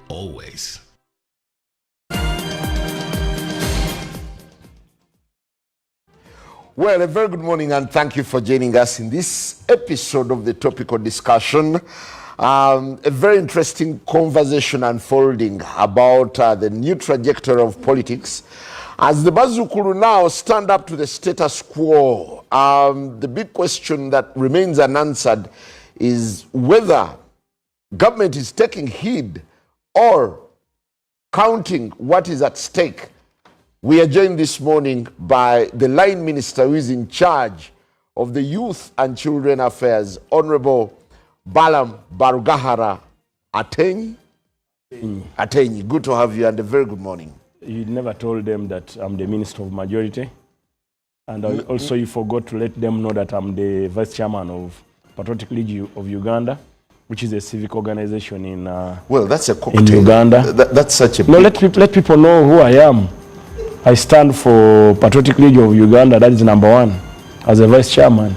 Always. Well, a very good morning and thank you for joining us in this episode of the topical discussion. A very interesting conversation unfolding about the new trajectory of politics. As the Bazukuru now stand up to the status quo, the big question that remains unanswered is whether government is taking heed or counting what is at stake. We are joined this morning by the line minister who is in charge of the Youth and Children Affairs, Honorable Balam Barugahara Atenyi. Atenyi, good to have you and a very good morning. You never told them that I'm the Minister of Majority. And also you forgot to let them know that I'm the Vice Chairman of Patriotic League of Uganda, which is a civic organization in well, that's a cocktail. In Uganda. That's such a no. Let people know who I am. I stand for Patriotic League of Uganda. That is number 1 as a vice chairman.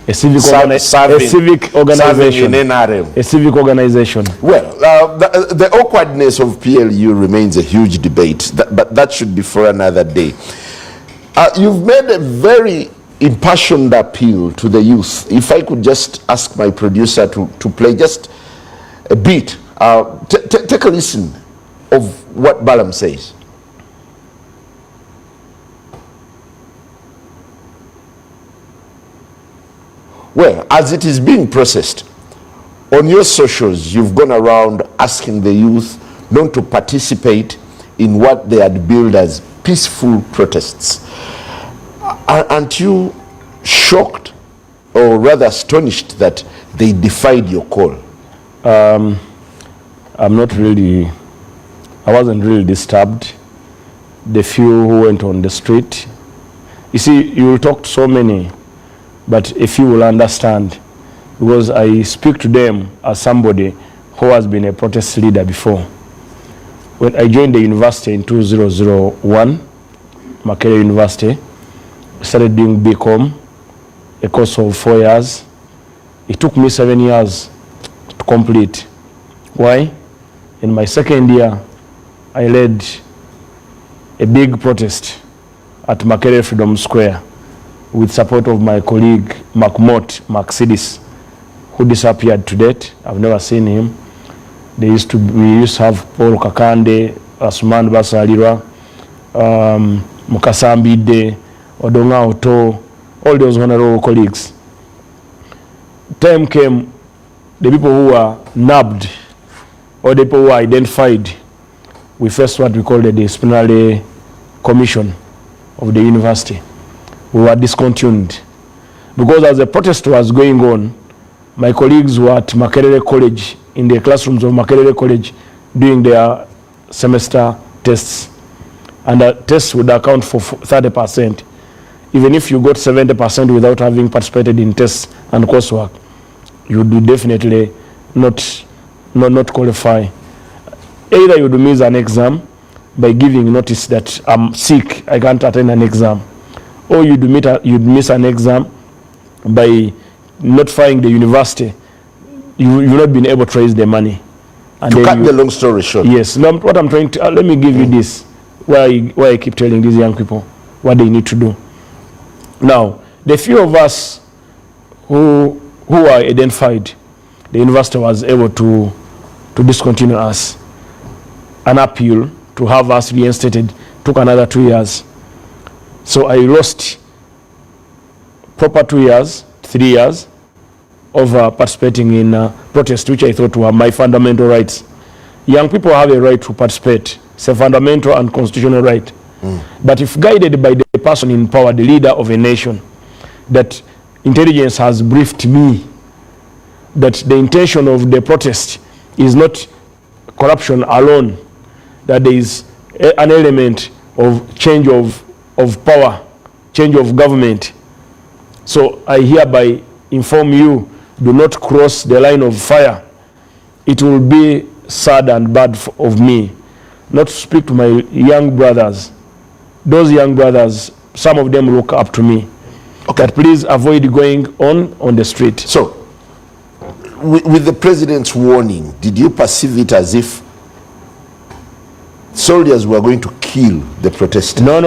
A civic organization. In NRM. A civic organization. Well, the awkwardness of PLU remains a huge debate, but that should be for another day. You've made a very impassioned appeal to the youth. If I could just ask my producer to play just a bit, take a listen of what Balam says. Well, as it is being processed, on your socials, you've gone around asking the youth not to participate in what they had billed as peaceful protests. Aren't you shocked or rather astonished that they defied your call? I wasn't really disturbed. The few who went on the street, you see, you will talk to so many, but if you will understand, because I speak to them as somebody who has been a protest leader before. When I joined the university in 2001, Makerere University, started doing BCom, a course of 4 years. It took me 7 years to complete. Why? In my second year, I led a big protest at Makerere Freedom Square with support of my colleague Maxidis, who disappeared to date. I've never seen him. We used to have Paul Kakande, Asuman Basalira, Mukasambide, Odonga Oto, all those honorable colleagues. Time came, the people who were nabbed, or the people who were identified, we faced what we call the disciplinary commission of the university. We were discontinued. Because as the protest was going on, my colleagues were at Makerere College, in the classrooms of Makerere College, doing their semester tests. And the tests would account for 30%. Even if you got 70% without having participated in tests and coursework. you would definitely not qualify. Either you would miss an exam by giving notice that I'm sick, I can't attend an exam, or you'd miss an exam by notifying the university you've not been able to raise the money. And to cut the long story short. Yes. Now, what I'm trying to let me give you this. Why I keep telling these young people what they need to do. Now, the few of us who are identified, the university was able to discontinue us. An appeal to have us reinstated took another 2 years. So I lost proper 2 years, 3 years of participating in protest, which I thought were my fundamental rights. Young people have a right to participate. It's a fundamental and constitutional right. But if guided by the person in power, the leader of a nation, that intelligence has briefed me that the intention of the protest is not corruption alone, that there is an element of change of power, change of government. So I hereby inform you, do not cross the line of fire. It will be sad and bad of me not to speak to my young brothers. Those young brothers, some of them look up to me. Okay. That please avoid going on the street. So, with the president's warning, did you perceive it as if soldiers were going to kill the protesters? No.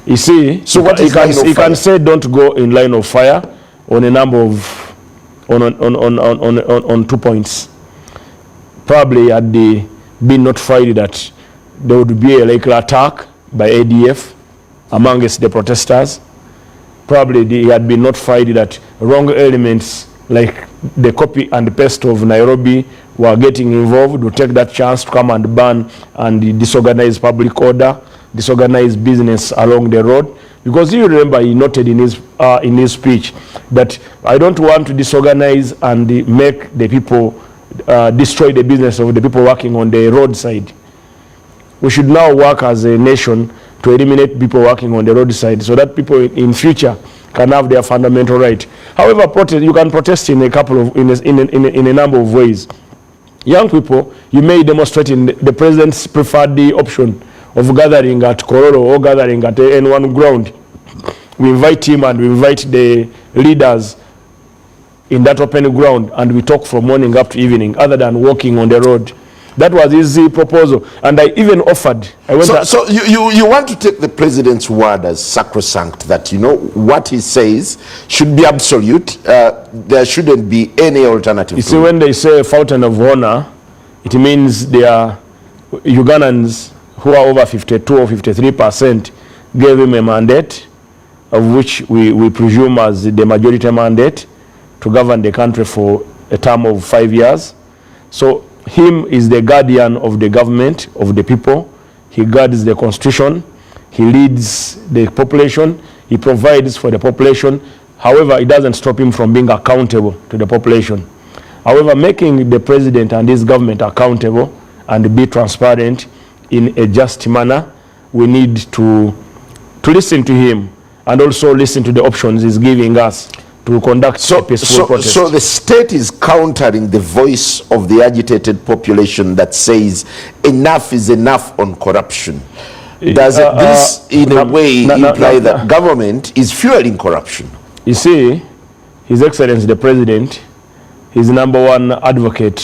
You see, so what he can say don't go in line of fire on a number of on 2 points. Probably had they been notified that there would be a likely attack by ADF amongst the protesters. Probably they had been notified that wrong elements like the copy and the paste of Nairobi were getting involved, to take that chance to come and ban and disorganize public order, disorganize business along the road. Because you remember he noted in his speech that I don't want to disorganize and make the people destroy the business of the people working on the roadside. We should now work as a nation to eliminate people working on the roadside so that people in future can have their fundamental right. However, you can protest in a number of ways. Young people, you may demonstrate in the president's preferred option of gathering at Kororo or gathering at N1 ground. We invite him and we invite the leaders in that open ground, and we talk from morning up to evening, other than walking on the road. That was his proposal, and I even offered. So you want to take the president's word as sacrosanct, that what he says should be absolute. There shouldn't be any alternative. You see, when they say fountain of honor, it means they are Ugandans who are over 52 or 53% gave him a mandate, of which we presume as the majority mandate, to govern the country for a term of 5 years. So him is the guardian of the government, of the people. He guards the constitution. He leads the population. He provides for the population. However, it doesn't stop him from being accountable to the population. However, making the president and his government accountable and be transparent in a just manner, we need to listen to him and also listen to the options he's giving us to conduct a peaceful protest. So the state is countering the voice of the agitated population that says enough is enough on corruption. Does this in a way imply that government is fueling corruption? You see, His Excellency the President, his number one advocate,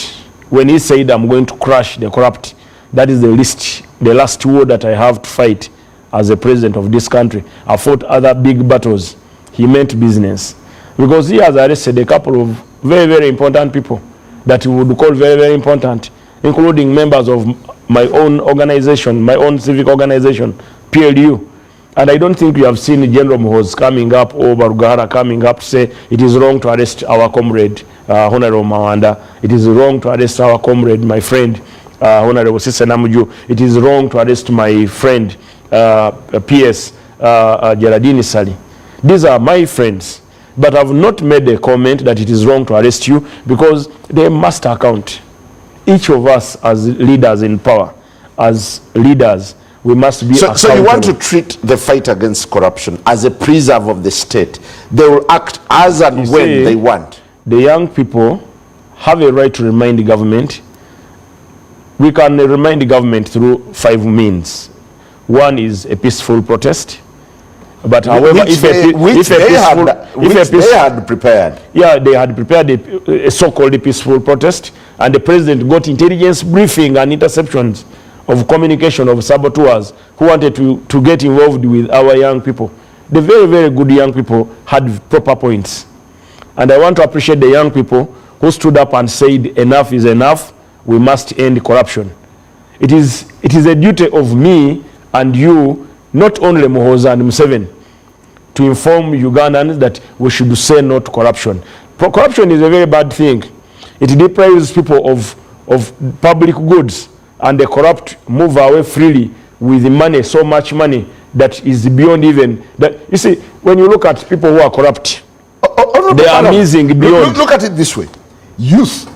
when he said I'm going to crush the corrupt, that is the last war that I have to fight as a president of this country. I fought other big battles. He meant business. Because he has arrested a couple of very, very important people that he would call very, very important, including members of my own organization, my own civic organization, PLU. And I don't think we have seen General Muhoz coming up or Barugara coming up to say it is wrong to arrest our comrade, Honorable Mawanda. It is wrong to arrest our comrade, my friend, Honorable Sisa Namuju. It is wrong to arrest my friend, PS Geraldine Sali. These are my friends. But I've not made a comment that it is wrong to arrest you, because they must account. Each of us as leaders in power, as leaders, we must be accountable. So you want to treat the fight against corruption as a preserve of the state. They will act as and when they want. the young people have a right to remind the government. We can remind the government through 5 means. One is a peaceful protest. But however, which they had prepared. Yeah, they had prepared a so-called peaceful protest, and the president got intelligence briefing and interceptions of communication of saboteurs who wanted to get involved with our young people. The very, very good young people had proper points. And I want to appreciate the young people who stood up and said, enough is enough, we must end corruption. It is a duty of me and you, not only Muhoozi and Museveni, to inform Ugandans that we should say no to corruption. Corruption is a very bad thing. It deprives people of public goods, and the corrupt move away freely with money, so much money that is beyond even that. You see, when you look at people who are corrupt, they are amazing beyond. Look at it this way: youth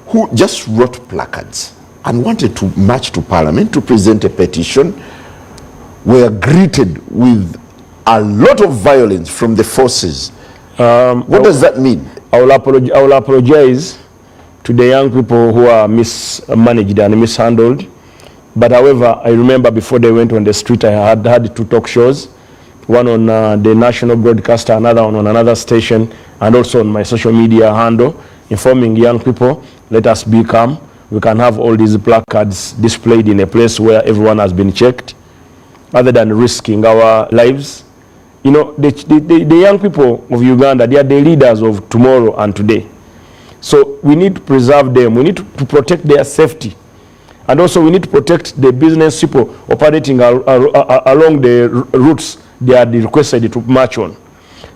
who just wrote placards and wanted to march to Parliament to present a petition were greeted with a lot of violence from the forces. What does that mean? I will apologize to the young people who are mismanaged and mishandled. But however, I remember before they went on the street, I had 2 talk shows, one on the national broadcaster, another on another station, and also on my social media handle, informing young people, let us be calm. We can have all these placards displayed in a place where everyone has been checked, other than risking our lives. You know, the young people of Uganda, they are the leaders of tomorrow and today. So we need to preserve them. We need to protect their safety. And also we need to protect the business people operating along the routes they are requested to march on.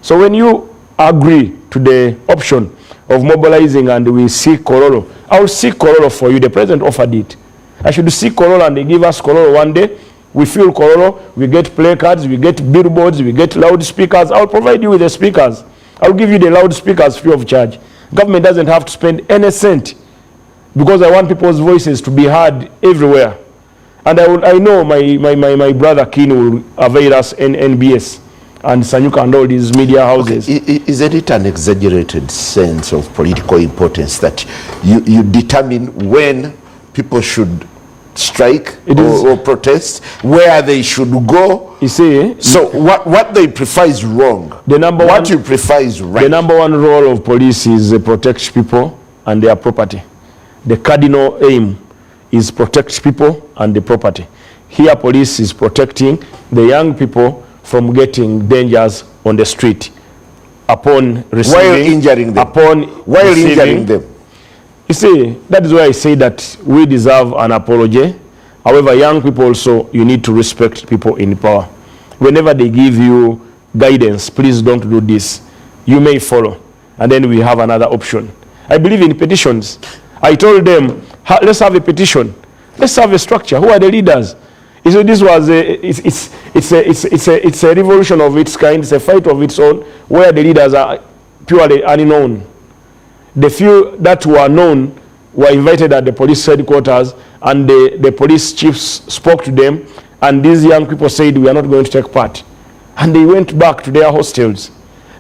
So when you agree to the option of mobilizing and we seek Kororo, I will seek Kororo for you. The president offered it. I should seek Kororo and they give us Kororo one day. We fill Kororo, we get placards, we get billboards, we get loudspeakers. I'll provide you with the speakers. I'll give you the loudspeakers free of charge. Government doesn't have to spend any cent, because I want people's voices to be heard everywhere. And I know my brother Keen will avail us in NBS and Sanyuka and all these media houses. Okay. Isn't it an exaggerated sense of political importance that you determine when people should strike or protest, where they should go? You see, so what they prefer is wrong. What you prefer is right. The number one role of police is protect people and their property. The cardinal aim is protect people and the property. Here police is protecting the young people from getting dangers on the street upon receiving, while injuring them. You see, that is why I say that we deserve an apology. However, young people also, you need to respect people in power. Whenever they give you guidance, please don't do this. You may follow. And then we have another option. I believe in petitions. I told them, let's have a petition. Let's have a structure. Who are the leaders? So this was it's a revolution of its kind. It's a fight of its own, where the leaders are purely unknown. The few that were known were invited at the police headquarters, and the police chiefs spoke to them, and these young people said, we are not going to take part. And they went back to their hostels.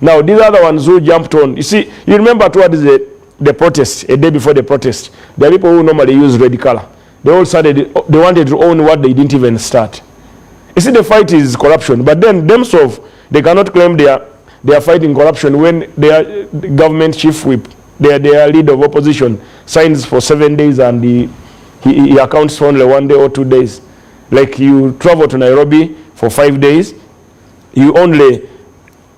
Now, these are the ones who jumped on. You see, you remember towards the protest, a day before the protest, there are people who normally use red color. They all started, they wanted to own what they didn't even start. You see, the fight is corruption, but then themselves, they cannot claim they are fighting corruption when their government chief whip, their leader of opposition, signs for 7 days and he accounts for only 1 day or 2 days. Like you travel to Nairobi for 5 days, you only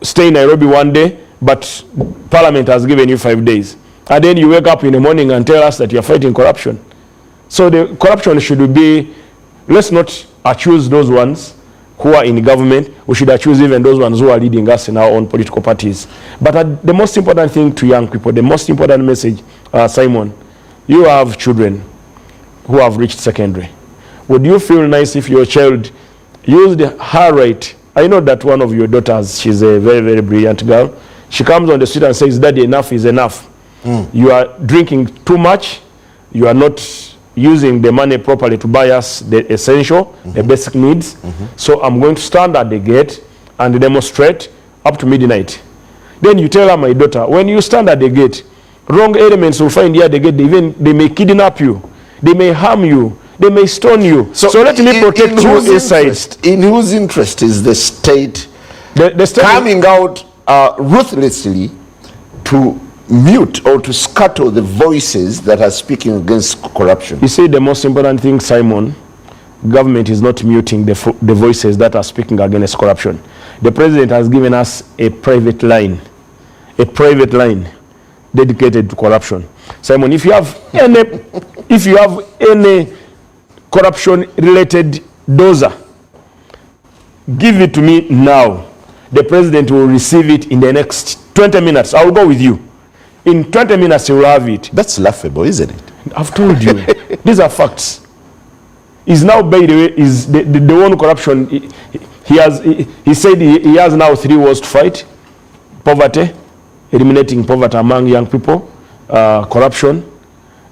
stay in Nairobi 1 day, but Parliament has given you 5 days. And then you wake up in the morning and tell us that you're fighting corruption. So the corruption should be, let's not accuse those ones who are in government. We should accuse even those ones who are leading us in our own political parties. But the most important thing to young people, the most important message, Simon, you have children who have reached secondary. Would you feel nice if your child used her right? I know that one of your daughters, she's a very, very brilliant girl. She comes on the street and says, Daddy, enough is enough. You are drinking too much. You are not using the money properly to buy us the essential, the basic needs. So I'm going to stand at the gate and demonstrate up to midnight. Then you tell her, my daughter, when you stand at the gate, wrong elements will find here, they may kidnap you, they may harm you, they may stone you. So let me protect you inside. In whose interest is the state, the state coming out ruthlessly to mute or to scuttle the voices that are speaking against corruption? You see, the most important thing, Simon, government is not muting the voices that are speaking against corruption. The president has given us a private line dedicated to corruption. Simon, if you have any corruption related doza, give it to me now. The president will receive it in the next 20 minutes. I will go with you. In 20 minutes, he will have it. That's laughable, isn't it? I've told you. These are facts. Is now, by the way, is the one corruption. He said he has now 3 wars to fight: poverty, eliminating poverty among young people, corruption.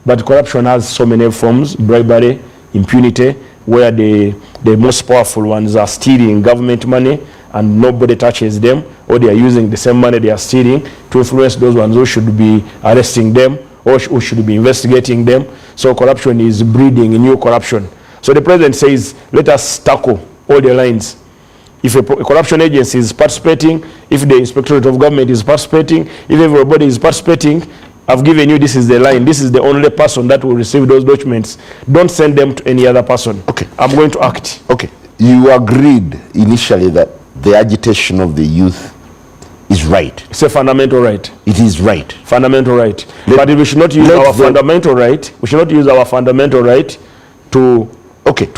But corruption has so many forms: bribery, impunity, where the most powerful ones are stealing government money and nobody touches them, or they are using the same money they are stealing to influence those ones who should be arresting them or who should be investigating them. So corruption is breeding new corruption. So the president says, let us tackle all the lines. If a corruption agency is participating, if the inspectorate of government is participating, if everybody is participating, I've given you, this is the line. This is the only person that will receive those documents. Don't send them to any other person. Okay. I'm going to act. Okay. You agreed initially that the agitation of the youth is right. It's a fundamental right. It is right. Fundamental right. But we should not use our fundamental right. We should not use our fundamental right to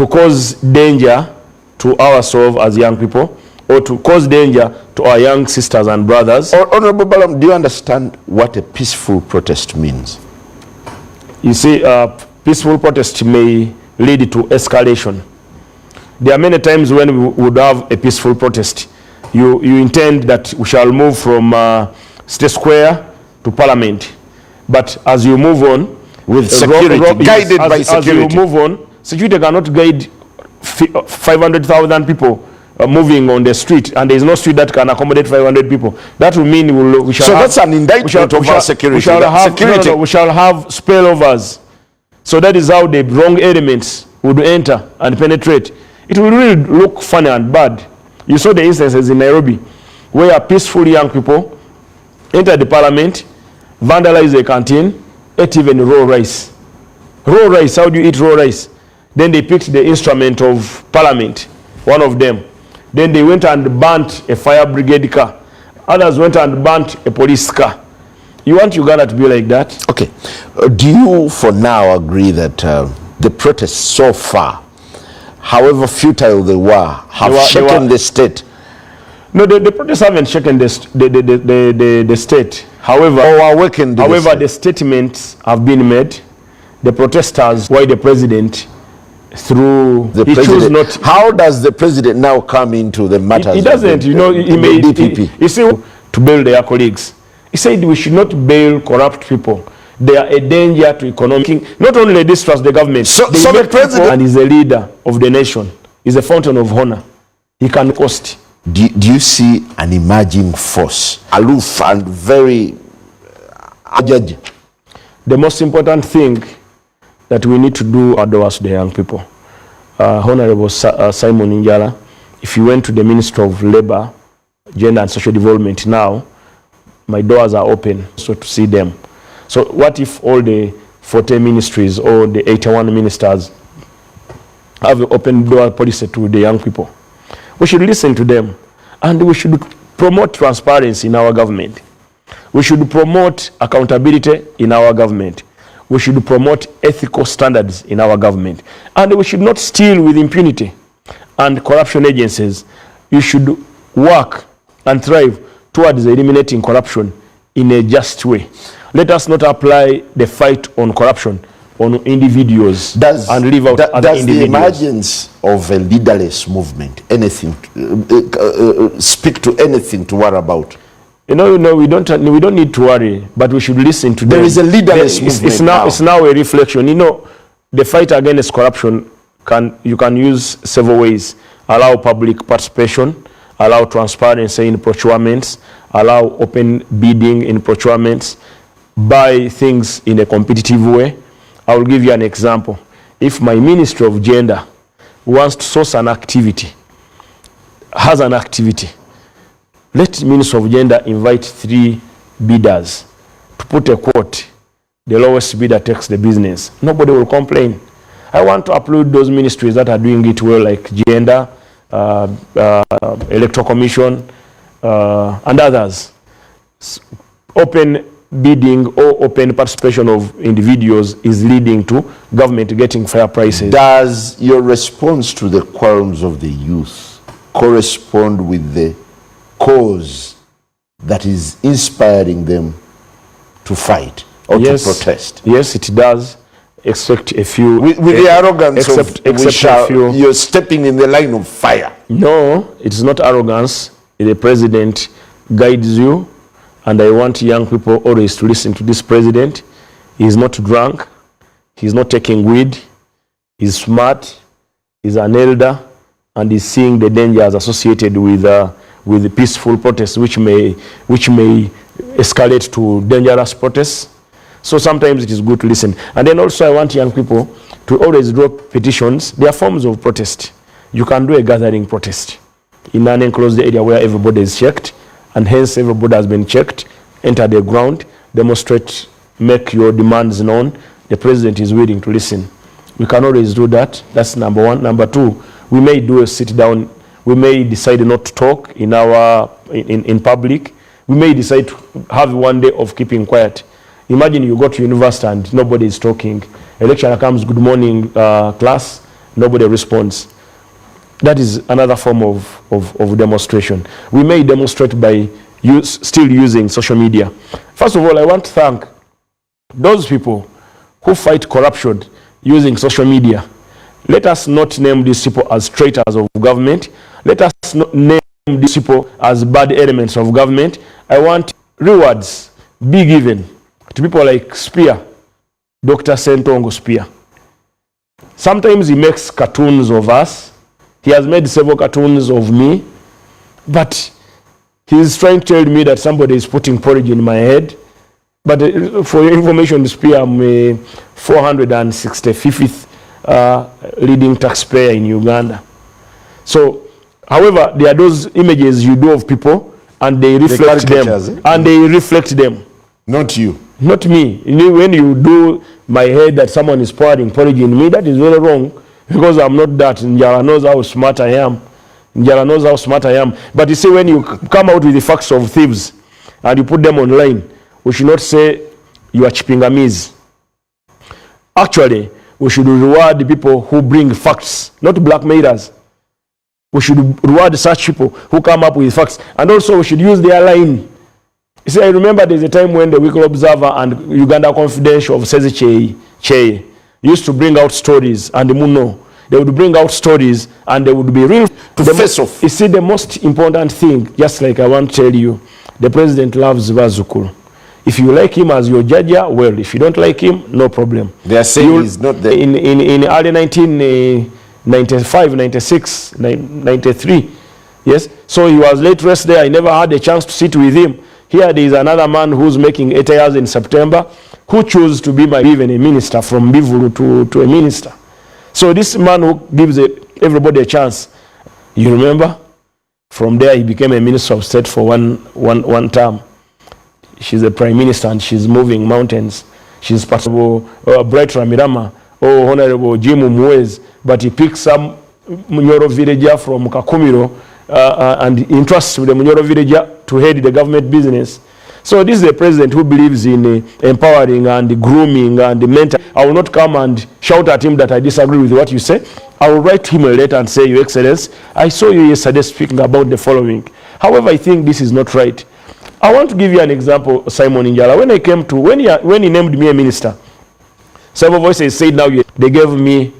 cause danger to ourselves as young people, or to cause danger to our young sisters and brothers. Honorable Balam, do you understand what a peaceful protest means? You see, peaceful protest may lead to escalation. There are many times when we would have a peaceful protest. You intend that we shall move from State Square to Parliament. But as you move on, with security, guided by security. As you move on, security cannot guide 500,000 people moving on the street, and there is no street that can accommodate 500 people. That will mean we shall so have, that's an indictment of our security. We shall have spillovers. So that is how the wrong elements would enter and penetrate. It will really look funny and bad. You saw the instances in Nairobi where peaceful young people entered the parliament, vandalized the canteen, ate even raw rice. Raw rice, how do you eat raw rice? Then they picked the instrument of parliament, one of them. Then they went and burnt a fire brigade car. Others went and burnt a police car. You want Uganda to be like that? Okay. Do you for now agree that the protests so far, however futile they were, have shaken the state? No, the protests haven't shaken the state. However, the statements have been made. The protesters, why the president, through the president. How does the president now come into the matters? He doesn't, he made DPP. He said to bail their colleagues. He said we should not bail corrupt people. They are a danger to economic. Not only distrust the government. So the president and is a leader of the nation. Is a fountain of honor. He can cost. Do you see an emerging force, aloof and very judge? The most important thing that we need to do outdoors to the young people. Honorable Simon Njala, if you went to the Ministry of Labor, Gender and Social Development now, my doors are open so to see them. So what if all the 40 ministries or the 81 ministers have an open door policy to the young people? We should listen to them, and we should promote transparency in our government. We should promote accountability in our government. We should promote ethical standards in our government. And we should not steal with impunity and corruption agencies. You should work and thrive towards eliminating corruption in a just way. Let us not apply the fight on corruption on individuals and leave out other individuals. Does the emergence of a leaderless movement speak to anything to worry about? No, we don't need to worry, but we should listen to them. There is a leaderless movement now. It's now a reflection. The fight against corruption, you can use several ways. Allow public participation, allow transparency in procurements, allow open bidding in procurements, buy things in a competitive way. I will give you an example. If my Ministry of Gender wants to source an activity, has an activity, let Ministry of Gender invite 3 bidders to put a quote. The lowest bidder takes the business. Nobody will complain. I want to applaud those ministries that are doing it well, like Gender, Electoral Commission, and others. Open bidding or open participation of individuals is leading to government getting fair prices. Does your response to the qualms of the youth correspond with the cause that is inspiring them to fight or to protest? Yes, it does. Except a few. With the arrogance except a few. You're stepping in the line of fire. No, it's not arrogance. The president guides you, and I want young people always to listen to this president. He's not drunk. He's not taking weed. He's smart. He's an elder, and he's seeing the dangers associated with the peaceful protests, which may escalate to dangerous protests. So sometimes it is good to listen. And then also I want young people to always drop petitions. There are forms of protest. You can do a gathering protest in an enclosed area where everybody is checked, and hence everybody has been checked. Enter the ground, demonstrate, make your demands known. The president is willing to listen. We can always do that. That's number one. Number two, we may do a sit down. We may decide not to talk in public. We may decide to have one day of keeping quiet. Imagine you go to university and nobody is talking. A lecturer comes, good morning, class, nobody responds. That is another form of demonstration. We may demonstrate by still using social media. First of all, I want to thank those people who fight corruption using social media. Let us not name these people as traitors of government. Let us not name these people as bad elements of government. I want rewards be given to people like Spear, Dr. Sentongo Spear. Sometimes he makes cartoons of us. He has made several cartoons of me, but he's trying to tell me that somebody is putting porridge in my head. But for your information, Spear, I'm a 465th leading taxpayer in Uganda. So, however, there are those images you do of people, and they reflect them. And they reflect them. Not you. Not me. When you do my head that someone is pouring porridge in me, that is very wrong, because I'm not that. Njala knows how smart I am. Njala knows how smart I am. But you see, when you come out with the facts of thieves and you put them online, we should not say you are chipingamiz. Actually, we should reward the people who bring facts, not blackmailers. We should reward such people who come up with facts. And also we should use their line. You see, I remember there's a time when the Weekly Observer and Uganda Confidential of Sezi Cheye used to bring out stories, and the Muno, they would bring out stories and they would be real. To face off. You see, the most important thing, just like I want to tell you, the president loves Bazukulu. If you like him as your judge, well. If you don't like him, no problem. They are saying he's not there. In early 1995, 96, 93, yes. So he was late rest there. I never had a chance to sit with him. Here there is another man who's making 8 years in September, who chose to be even a minister, from Bivulu to a minister. So this man who gives everybody a chance, you remember? From there he became a minister of state for one term. She's a prime minister and she's moving mountains. She's part of Bright Ramirama or Honorable Jim Mwez, but he picks some Munyoro villager from Kakumiro and entrusts the Munyoro villager to head the government business. So this is a president who believes in empowering and grooming and mentoring. I will not come and shout at him that I disagree with what you say. I will write him a letter and say, Your Excellency, I saw you yesterday speaking about the following. However, I think this is not right. I want to give you an example, Simon Njala. When he named me a minister, several voices said now they gave me